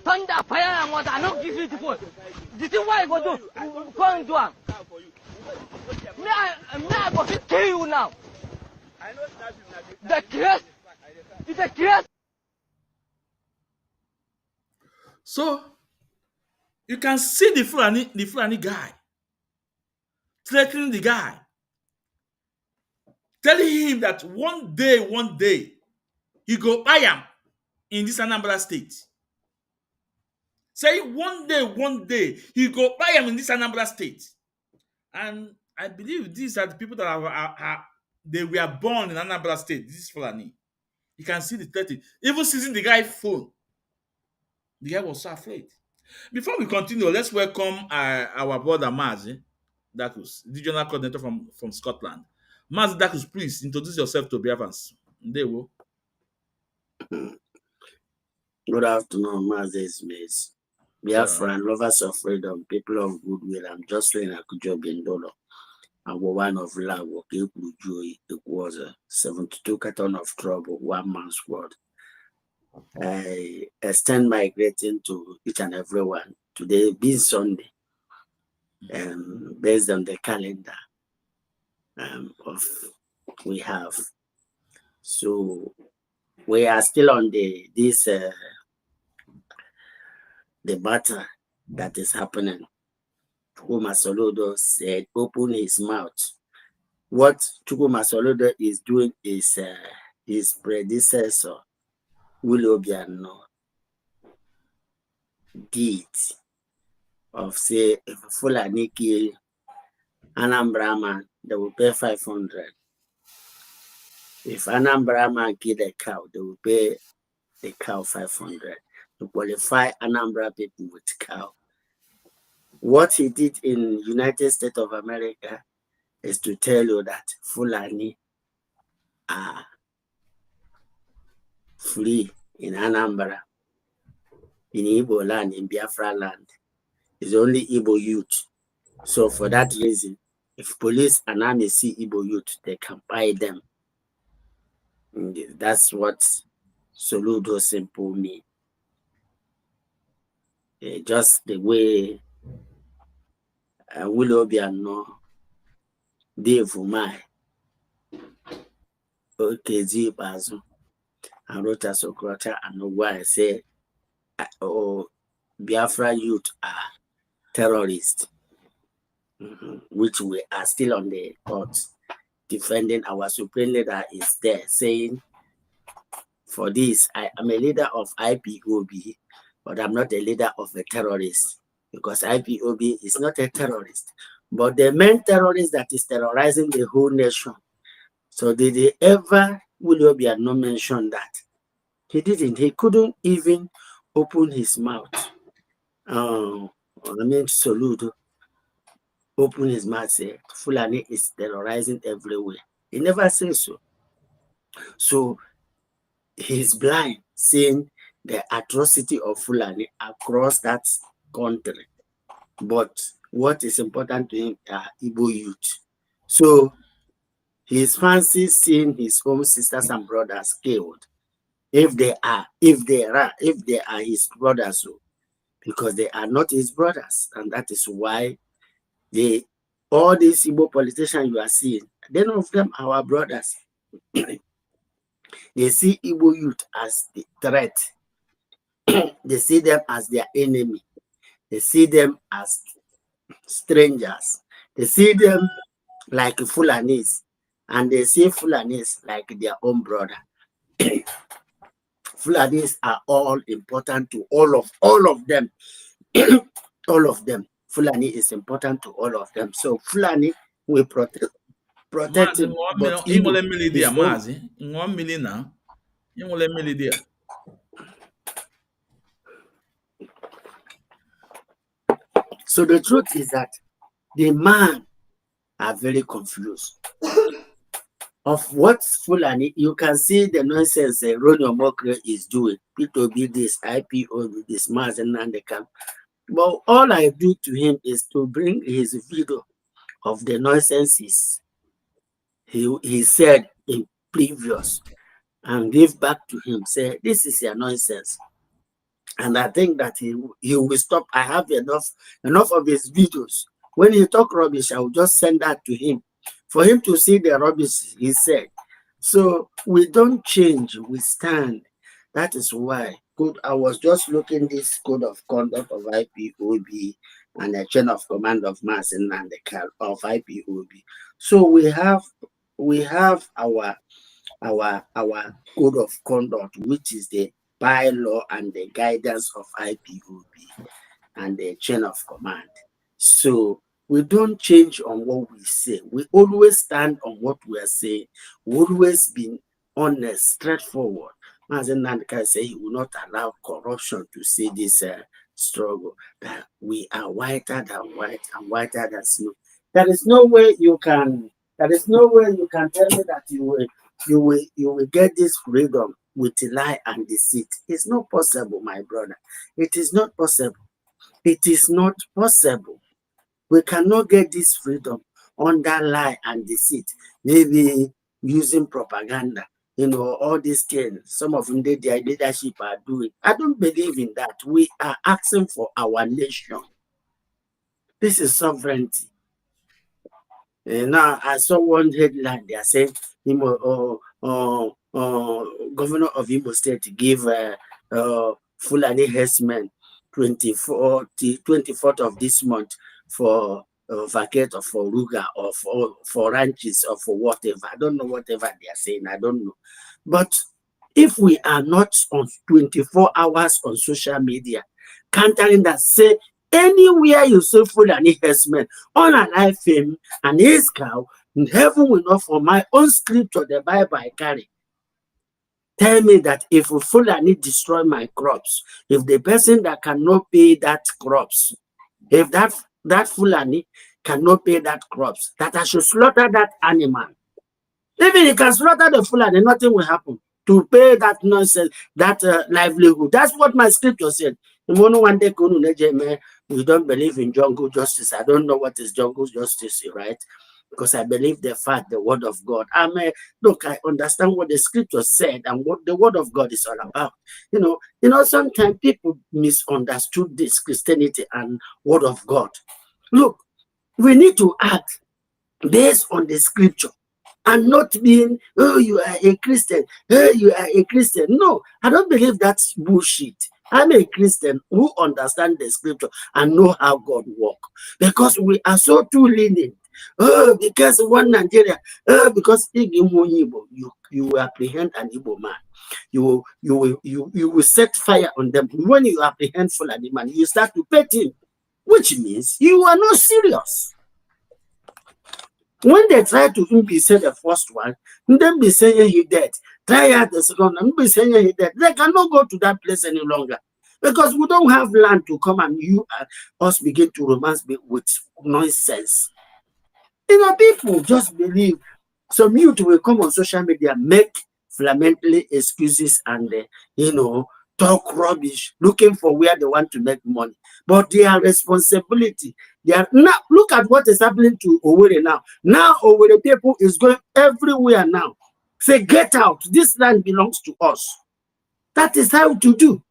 Thunder fire and water. I don't give you the phone. This is why I go do. Go and do it. Me I go to kill you now. The case. It's a case. So you can see the Fulani guy threatening the guy, telling him that one day, he go buy him in this Anambra state. Say one day, he go buy him in this Anambra state. And I believe these are the people that they were born in Anambra state. This is Fulani. You can see the threatening. Even seizing the guy's phone. The guy was so afraid. Before we continue, let's welcome our brother Mazi Dakus, regional coordinator from Scotland. Mazi Dakus, please introduce yourself to Biafrans. There we go. Good afternoon, Mazi Ismails. Biafran, lovers of freedom, people of goodwill. I'm Jocelyn Akujo Bindolo. I'm one of Lago, Joy. It was 72 carton of trouble, one man's word. I extend my greeting to each and everyone. Today being Sunday, based on the calendar of we have. So we are still on the battle that is happening. Chukwuma Soludo said, open his mouth. What Chukwuma Soludo is doing is his predecessor, Willie Obiano, did of say, if Fulani kill Anambra man, they will pay 500. If Anambra man kill a cow, they will pay the cow 500 to qualify Anambra people with cow. What he did in United States of America is to tell you that Fulani are free in Anambra, in Igbo land, in Biafra land. It's only Igbo youth. So for that reason, if police and army see Igbo youth, they can buy them. And that's what Soludo simple mean. Just the way Willie Obiano, Dave Umai, OKZ Bazu, and Rota Sokrata, and why I say, Biafra youth are terrorists, which we are still on the court defending. Our supreme leader is there saying, for this, I am a leader of IPOB, but I'm not a leader of a terrorist, because IPOB is not a terrorist, but the main terrorist that is terrorizing the whole nation. So did he ever, Willie Obiano mention that? He didn't. He couldn't even open his mouth. Soludo open his mouth, say Fulani is terrorizing everywhere. He never says so. So he's blind, seeing the atrocity of Fulani across that country. But what is important to him are Igbo youth. So his fancy seeing his own sisters and brothers killed. If they are his brothers, so because they are not his brothers. And that is why all these Igbo politicians you are seeing, none of them are our brothers. They see Igbo youth as the threat. They see them as their enemy. They see them as strangers. They see them like Fulanis. And they see Fulanis like their own brother. Fulanis are all important to all of them. All of them. Fulani is important to all of them. So Fulani will protect him. But Igbo is so the truth is that the man are very confused of what Fulani. You can see the nonsense Ronnie Mokre is doing. P2B this, IPO this, Mazen and the camp. But all I do to him is to bring his video of the nonsenses he said in previous and give back to him. Say, this is your nonsense. And I think that he will stop. I have enough of his videos. When he talk rubbish, I will just send that to him for him to see the rubbish he said. So we don't change, we stand. That is why. I was just looking this code of conduct of IPOB and the chain of command of Masin and the car of IPOB. So we have our code of conduct, which is the bylaw and the guidance of IPOB and the chain of command. So we don't change on what we say. We always stand on what we are saying. We always be honest, straightforward. Mazen Nandeka say he will not allow corruption to see this struggle. That we are whiter than white and whiter than snow. There is no way you can. There is no way you can tell me that you will get this freedom with lie and deceit. It's not possible, my brother. It is not possible. It is not possible. We cannot get this freedom under lie and deceit. Maybe using propaganda. You know, all these things, some of them, their leadership are doing. I don't believe in that. We are asking for our nation. This is sovereignty. Now, I saw one headline. They are saying, governor of Imo State give Fulani herdsmen 24th of this month for vacate or for Ruga or for ranches or for whatever. I don't know whatever they are saying. I don't know. But if we are not on 24 hours on social media, countering that, say, anywhere you see Fulani herdsmen, unalive him and his cow, heaven will not, for my own scripture, the Bible I carry. Tell me that if Fulani destroy my crops, if the person that cannot pay that crops, if that Fulani cannot pay that crops, that I should slaughter that animal. Even if can slaughter the Fulani, nothing will happen to pay that nonsense, that livelihood. That's what my scripture said. We don't believe in jungle justice. I don't know what is jungle justice, right? Because I believe the word of God. Look, I understand what the scripture said and what the word of God is all about. You know, sometimes people misunderstood this Christianity and word of God. Look, we need to act based on the scripture and not being, oh, you are a Christian, oh, you are a Christian. No, I don't believe that's bullshit. I'm a Christian who understands the scripture and know how God works. Because we are so too lenient. Oh, because one Nigeria, because you will apprehend an Igbo man. You will set fire on them. When you apprehend Fulani man, you start to pet him, which means you are not serious. When they try to be say the first one, then be saying he dead. Try out the second one, be saying he dead. They cannot go to that place any longer. Because we don't have land to come and you and us begin to romance with nonsense. You know, people just believe. Some youth will come on social media, make flamently excuses and, talk rubbish, looking for where they want to make money. But their responsibility, now look at what is happening to Owerri now. Now Owerri people is going everywhere now. Say, get out. This land belongs to us. That is how to do.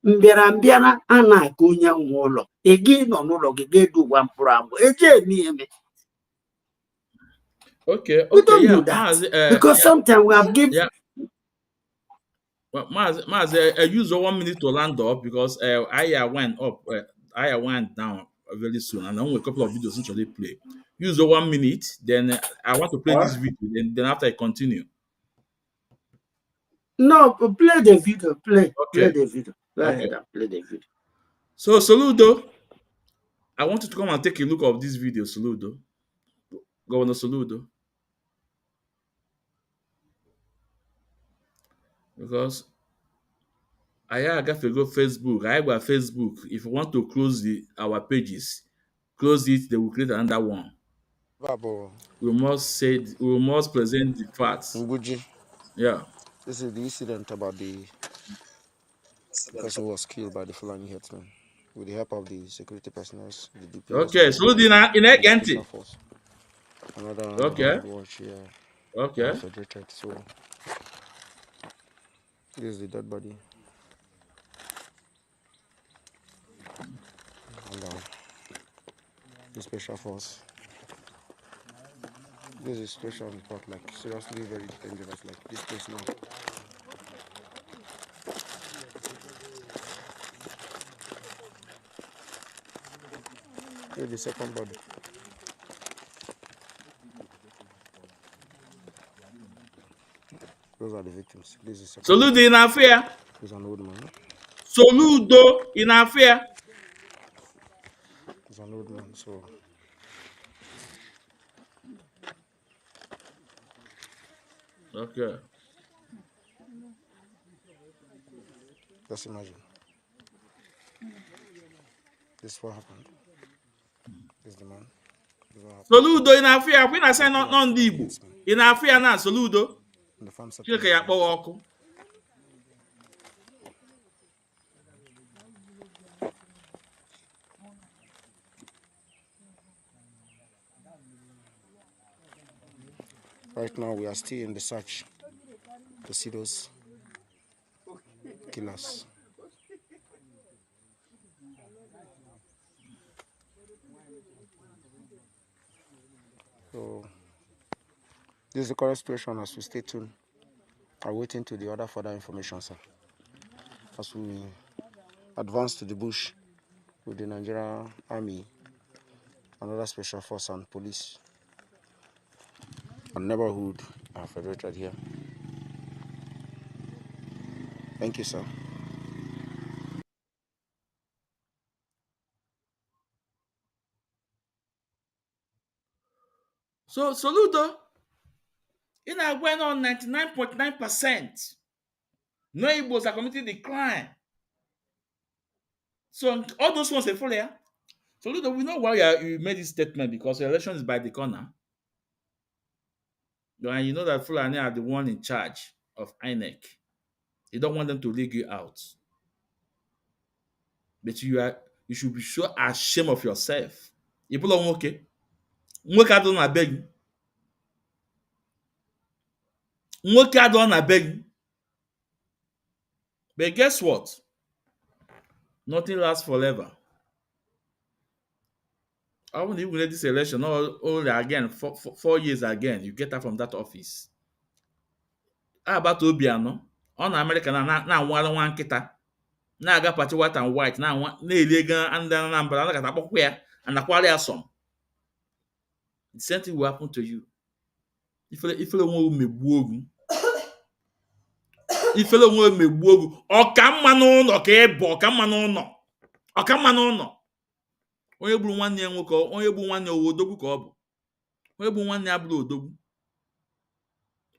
mbịara a na-aka onye nwe ụlọ ego nọ n'ụlọ gị ga-edugwa mkpụrụ agbụ eje eme. Okay, We okay, don't yeah, do that Mazi, because yeah, sometimes we have given. yeah. Well, Mazi, I use 1 minute to land up because I went up, I went down very soon, and only a couple of videos actually play. Use the 1 minute, then I want to play this video, then after I continue. No, play the video. Play Okay. the video. Go Okay. ahead and play the video. So Soludo, I want you to come and take a look of this video, Soludo. Governor Soludo. Because I got to go Facebook. I got Facebook. If you want to close our pages, close it, they will create another one. We must present the facts. Nguji. Yeah. This is the incident about the person who was killed by the Fulani herdsmen with the help of the security personnel, the DPS, Okay, so in a special force. Another okay. watch here. Okay. Federated. So this is the dead body. And the special force. This is special report, like seriously very dangerous, like this place now. Here's the second body. Those are the victims. This is Soludo in affair. He's an old man. Soludo in affair. He's an old man, so okay. just imagine. This is what happened. This is the man. Soludo in affair. When I say not Igbo. In affair now, Soludo. Chineke ya kpọwa ọkụ. Right now, we are still in the search to see those killers. So, this is the current situation as we stay tuned. Are waiting to the other further information, sir. As we advance to the bush with the Nigerian Army, another special force and police and neighborhood are federated here. Thank you, sir. So Soludo, in our went on 99.9%. No Igbos are committing the crime. So all those ones are full here. Soludo, we know why you made this statement because the election is by the corner. And you know that Fulani are the one in charge of INEC. You don't want them to leak you out. But you should be so ashamed of yourself. You put on okay. Nwoke adon na beg. Nwoke adon na beg. But guess what? Nothing lasts forever. I won't even let this election only again 4 years again. You get out from that office. How about Obiano? On America na-anwara nwa nkịta na-aga pati white and white na-eli ego ndị Anambra na-akata akpọkwa ya anakwara ya some. The same thing will happen to you. Ifele onwe megbuo ogu. Ifele onwe megbuo ogu. Ọkamma n'ụlọ ka ịbụ ọkamma n'ụlọ. Ọkamma n'ụlọ. Onye gburu nwanne ya nwoke, onye gburu nwanne ya odogwu ka ọ bụ. Onye gburu nwanne ya bụrụ odogwu.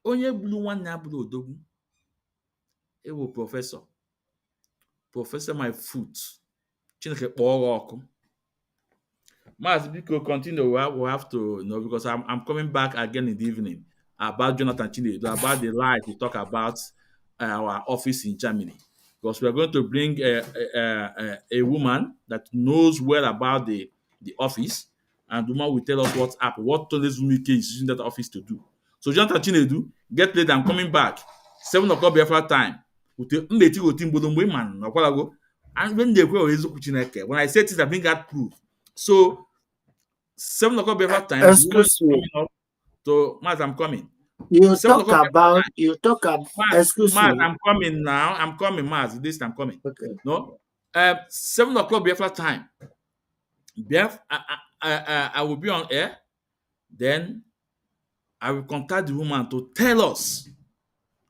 Onye gburu nwanne ya bụrụ odogwu. Ewo professor. Professor my foot. Chineke kpọọ ọkụ. Mas Biko continue. We'll have to because I'm coming back again in the evening about Jonathan Chinedu, about the lie to talk about our office in Germany. Because we are going to bring a woman that knows well about the office, and the woman will tell us what's up, what Toles Wumike is using that office to do. So Jonathan Chinedu, get ready, I'm coming back. 7 o'clock Biafra time. And when they go, when I say this, I bring out proof. So 7 o'clock Biafra time, Excuse me. coming up. So Maz, I'm coming. You 7 talk o'clock about, you talk about, excuse Maz, me. I'm coming now. I'm coming, Maz. This I'm coming. Okay. No, 7 o'clock Biafra time. I will be on air. Then I will contact the woman to tell us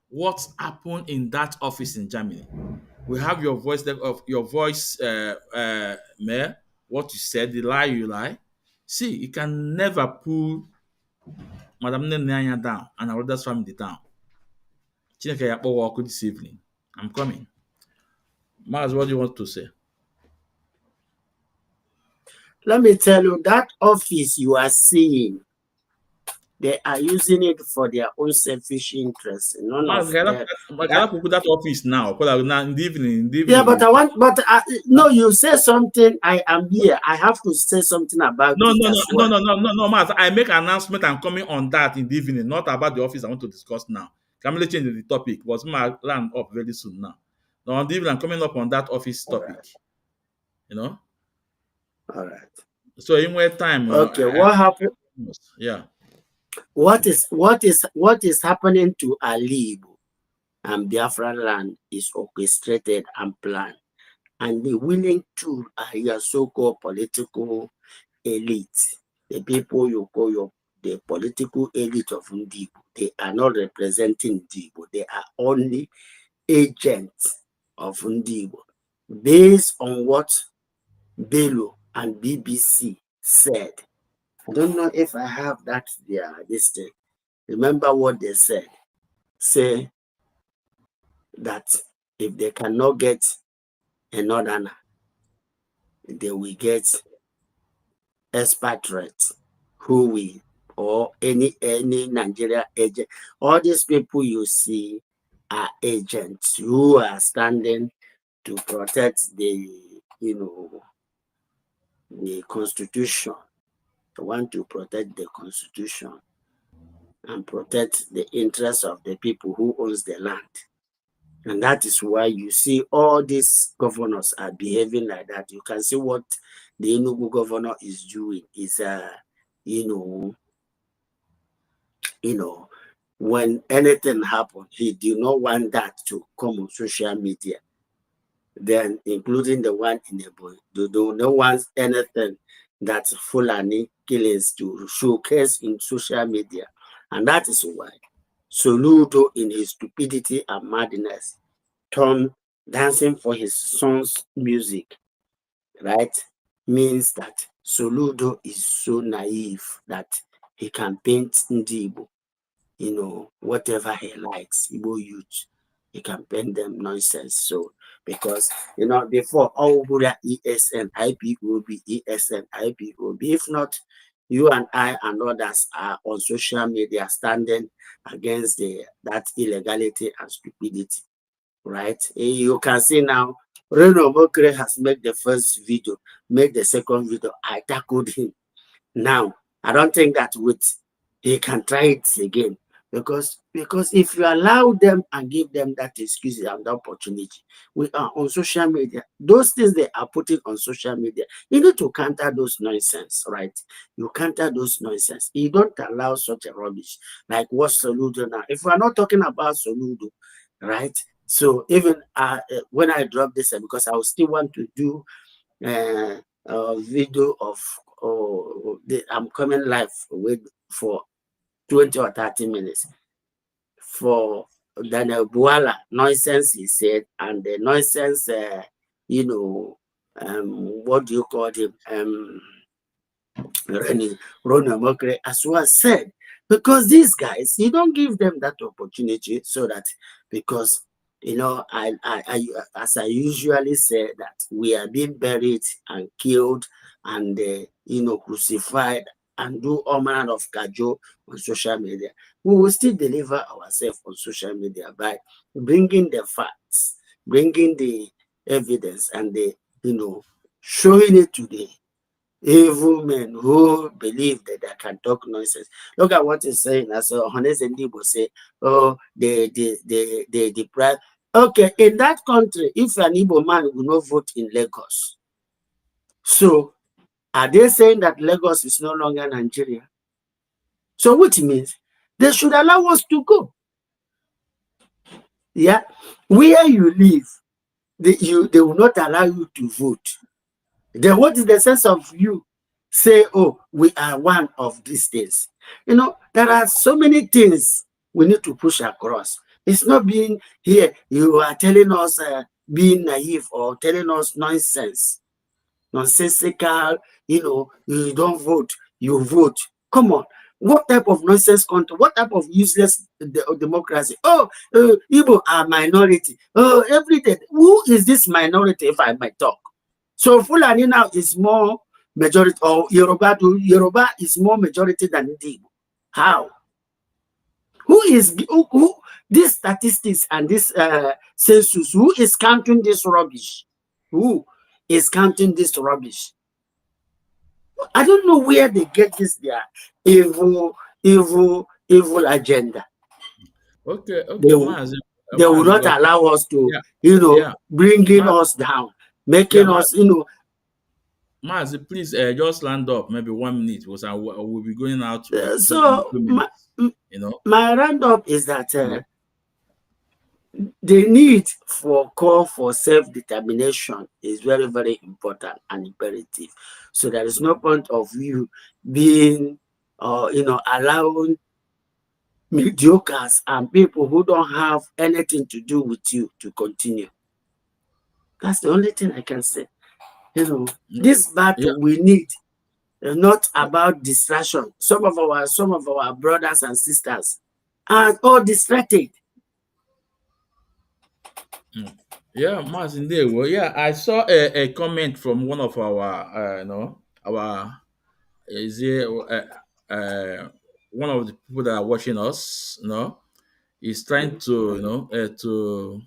what happened in that office in Germany. We have your voice, Mayor, what you said, the lie you lie. See, you can never pull Madam Nenanya down and our other family down. Chineke yakpo walk this evening. I'm coming. Maz, what do you want to say? Let me tell you, that office you are seeing, they are using it for their own selfish interests. None Maz, of them. that office now. In the evening. Yeah, but I want, but no, you say something. I am here. I have to say something about it as well. No, Maz. I make an announcement. I'm coming on that in the evening, not about the office I want to discuss now. Can we change the topic? But my land up very soon now. Now on the evening, I'm coming up on that office topic. Right. You know. All right. So in what time? Okay. What happened? Yeah. What is happening to Alibu and Biafra land is orchestrated and planned, and the willing to are your so-called political elite, the people you call the political elite of Ndibo. They are not representing Ndibo. They are only agents of Ndibo, based on what Bello and BBC said. I don't know if I have that there. This thing. Remember what they said. Say that if they cannot get a northerner, they will get expatriates who will, or any Nigeria agent. All these people you see are agents who are standing to protect the, the Constitution. They want to protect the Constitution and protect the interests of the people who owns the land. And that is why you see all these governors are behaving like that. You can see what the Enugu governor is doing is, when anything happens, he do not want that to come on social media. Then, including the one in the boy, they do not want anything that's Fulani killings to showcase in social media. And that is why Soludo, in his stupidity and madness, turned dancing for his son's music, right? Means that Soludo is so naive that he can paint Ndibo, whatever he likes, Igbo youth, he can paint them nonsense. So, because, before, all ESN, IPOB, ESN, IPOB, if not, you and I and others are on social media standing against that illegality and stupidity, right? You can see now, Reno Mokre has made the first video, made the second video. I tackled him. Now, I don't think that he can try it again. Because if you allow them and give them that excuse and that opportunity, we are on social media. Those things they are putting on social media, you need to counter those nonsense, right? You counter those nonsense. You don't allow such a rubbish like what Soludo now. If we are not talking about Soludo, right? So even when I drop this, because I will still want to do a video of I'm coming live for 20 or 30 minutes for Daniel Buala nonsense he said, and the nonsense, what do you call him? Ronnie Mokre as well said, because these guys, you don't give them that opportunity so that, because, I as I usually say that we are being buried and killed and, crucified and do all manner of cajole on social media. We will still deliver ourselves on social media by bringing the facts, bringing the evidence, and showing it to the evil men who believe that they can talk nonsense. Look at what he's saying. As Honest Ndibo say, oh, they deprive. Okay, in that country, if an Igbo man will not vote in Lagos, so are they saying that Lagos is no longer Nigeria? So which means they should allow us to go. Yeah, where you live, they will not allow you to vote. Then what is the sense of you say, oh, we are one of these things? You know, there are so many things we need to push across. It's not being here, you are telling us being naive or telling us nonsensical, you know, you don't vote, you vote. Come on. What type of nonsense country? What type of useless democracy? Oh, Igbo are minority. Oh, everything. Who is this minority, if I might talk? So Fulani now is more majority, or Yoruba is more majority than Igbo. How? Who these statistics and this census, who is counting this rubbish? Who is counting this rubbish? I don't know where they get this their evil agenda. Okay, They will not allow us to, bringing us down, making us, Mazi, please just land up maybe 1 minute because I will be going out. So 2 minutes, you know. My roundup is that the need for call for self-determination is very, very important and imperative. So there is no point of you being, allowing mediocres and people who don't have anything to do with you to continue. That's the only thing I can say. This battle we need not about distraction. Some of our brothers and sisters are all distracted. Yeah, Martin, there. Well, yeah, I saw a comment from one of our, is it one of the people that are watching us, is trying to,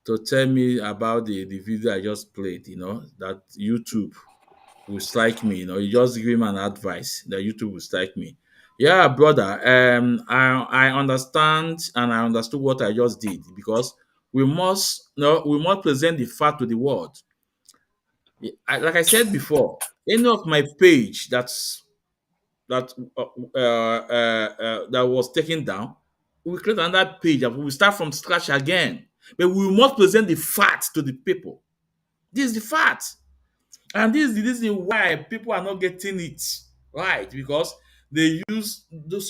to tell me about the video I just played, that YouTube will strike me, you just give him an advice that YouTube will strike me. Yeah, brother, I understand and I understood what I just did because we must present the fact to the world. Like I said before, any of my page that was taken down, we create another page and we start from scratch again. But we must present the fact to the people. This is the fact. And this is the reason why people are not getting it right, because they use the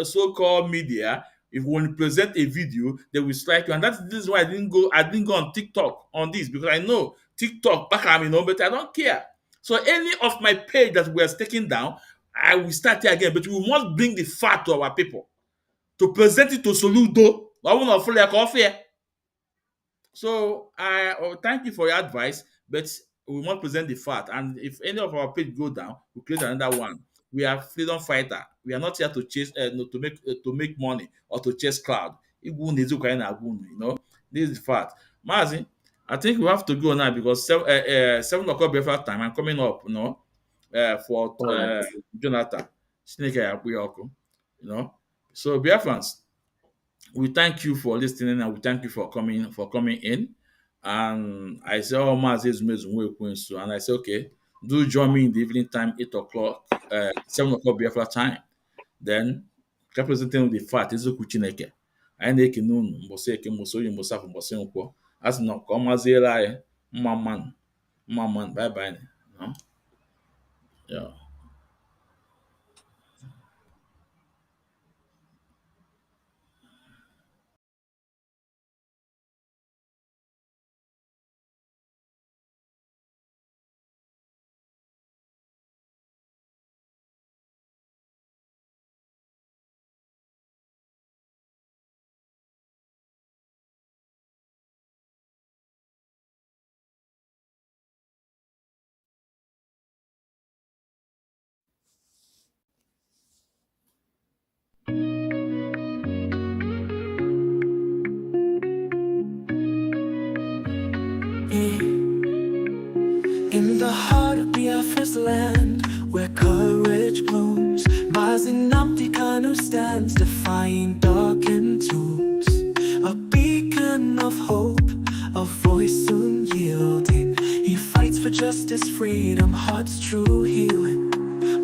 so-called media. If when you present a video, they will strike you. And that's this is why I didn't go on TikTok on this, because I know TikTok back but I don't care. So any of my page that we are taking down, I will start it again. But we must bring the fact to our people. To present it to Soludo. I will not follow coffee. So I thank you for your advice, but we must present the fact. And if any of our page go down, we create another one. We are freedom fighter. We are not here to chase, to make money or to chase crowd. This is the fact. Mazi, I think we have to go now because 7 o'clock before time. I'm coming up, for Jonathan. So Biafrans, we thank you for listening and we thank you for coming in. And I say, oh, and I say, okay, do join me in the evening time, 8 o'clock, 7 o'clock Biafra time. Then representing the fact is Chineke. I na-eke n'unu mbọsị eke mbọsị oyi mbọsị afọ mbọsị nkwọ a sị na ka ọ maziere anyị mma mmanụ bye bye. Yeah. In the heart of Biafra's land, where courage blooms, Mazinamdi Kanu stands defying dark and tombs, a beacon of hope. justice, freedom, heart's true healing.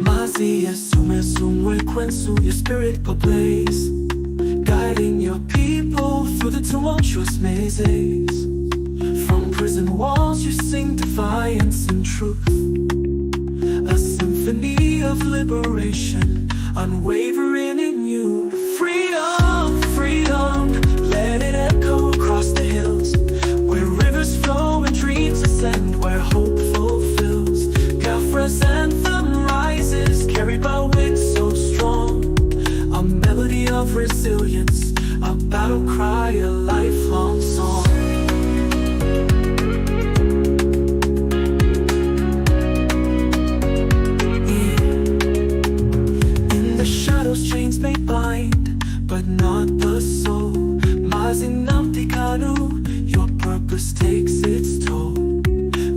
Mazi asume sumwe kwensu, your spirit ablaze, guiding your people through the tumultuous mazes. From prison walls you sing defiance and truth, a symphony of liberation, unwavering in you. Freedom, freedom, let it echo across the hills, where rivers flow and dreams ascend, where hope fulfills. Gafra's anthem rises, carried by winds so strong, a melody of resilience, a battle cry, a lifelong song. In the shadows chains may bind, but not the soul. Mazinamti Kanu, your purpose takes its toll.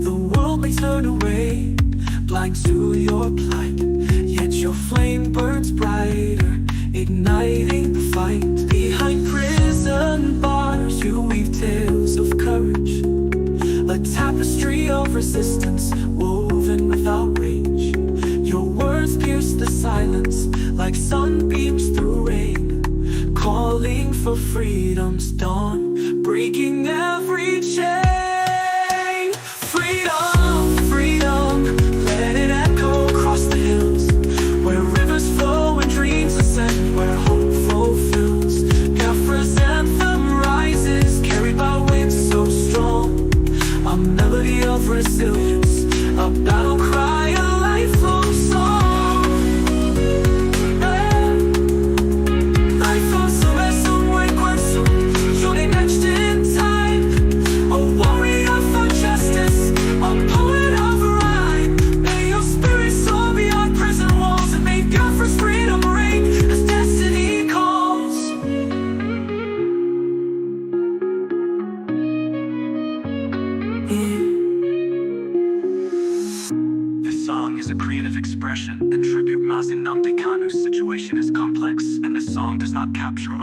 The world may turn away, blind to your plight, yet your flame burns brighter, igniting the fight. Behind prison bars you weave tales of courage, a tapestry of resistance woven without rage. Your words pierce the silence like sunbeams through rain, calling for freedom's dawn, breaking every chain. Freedom, freedom, let it echo across the hills, where rivers flow and dreams ascend, where hope fulfills. Gafra's anthem rises, carried by winds so strong, a melody of resilience, a battle cry, a lifelong song. Expression and tribute Mazi Namdi Kanu's situation is complex, and the song does not capture all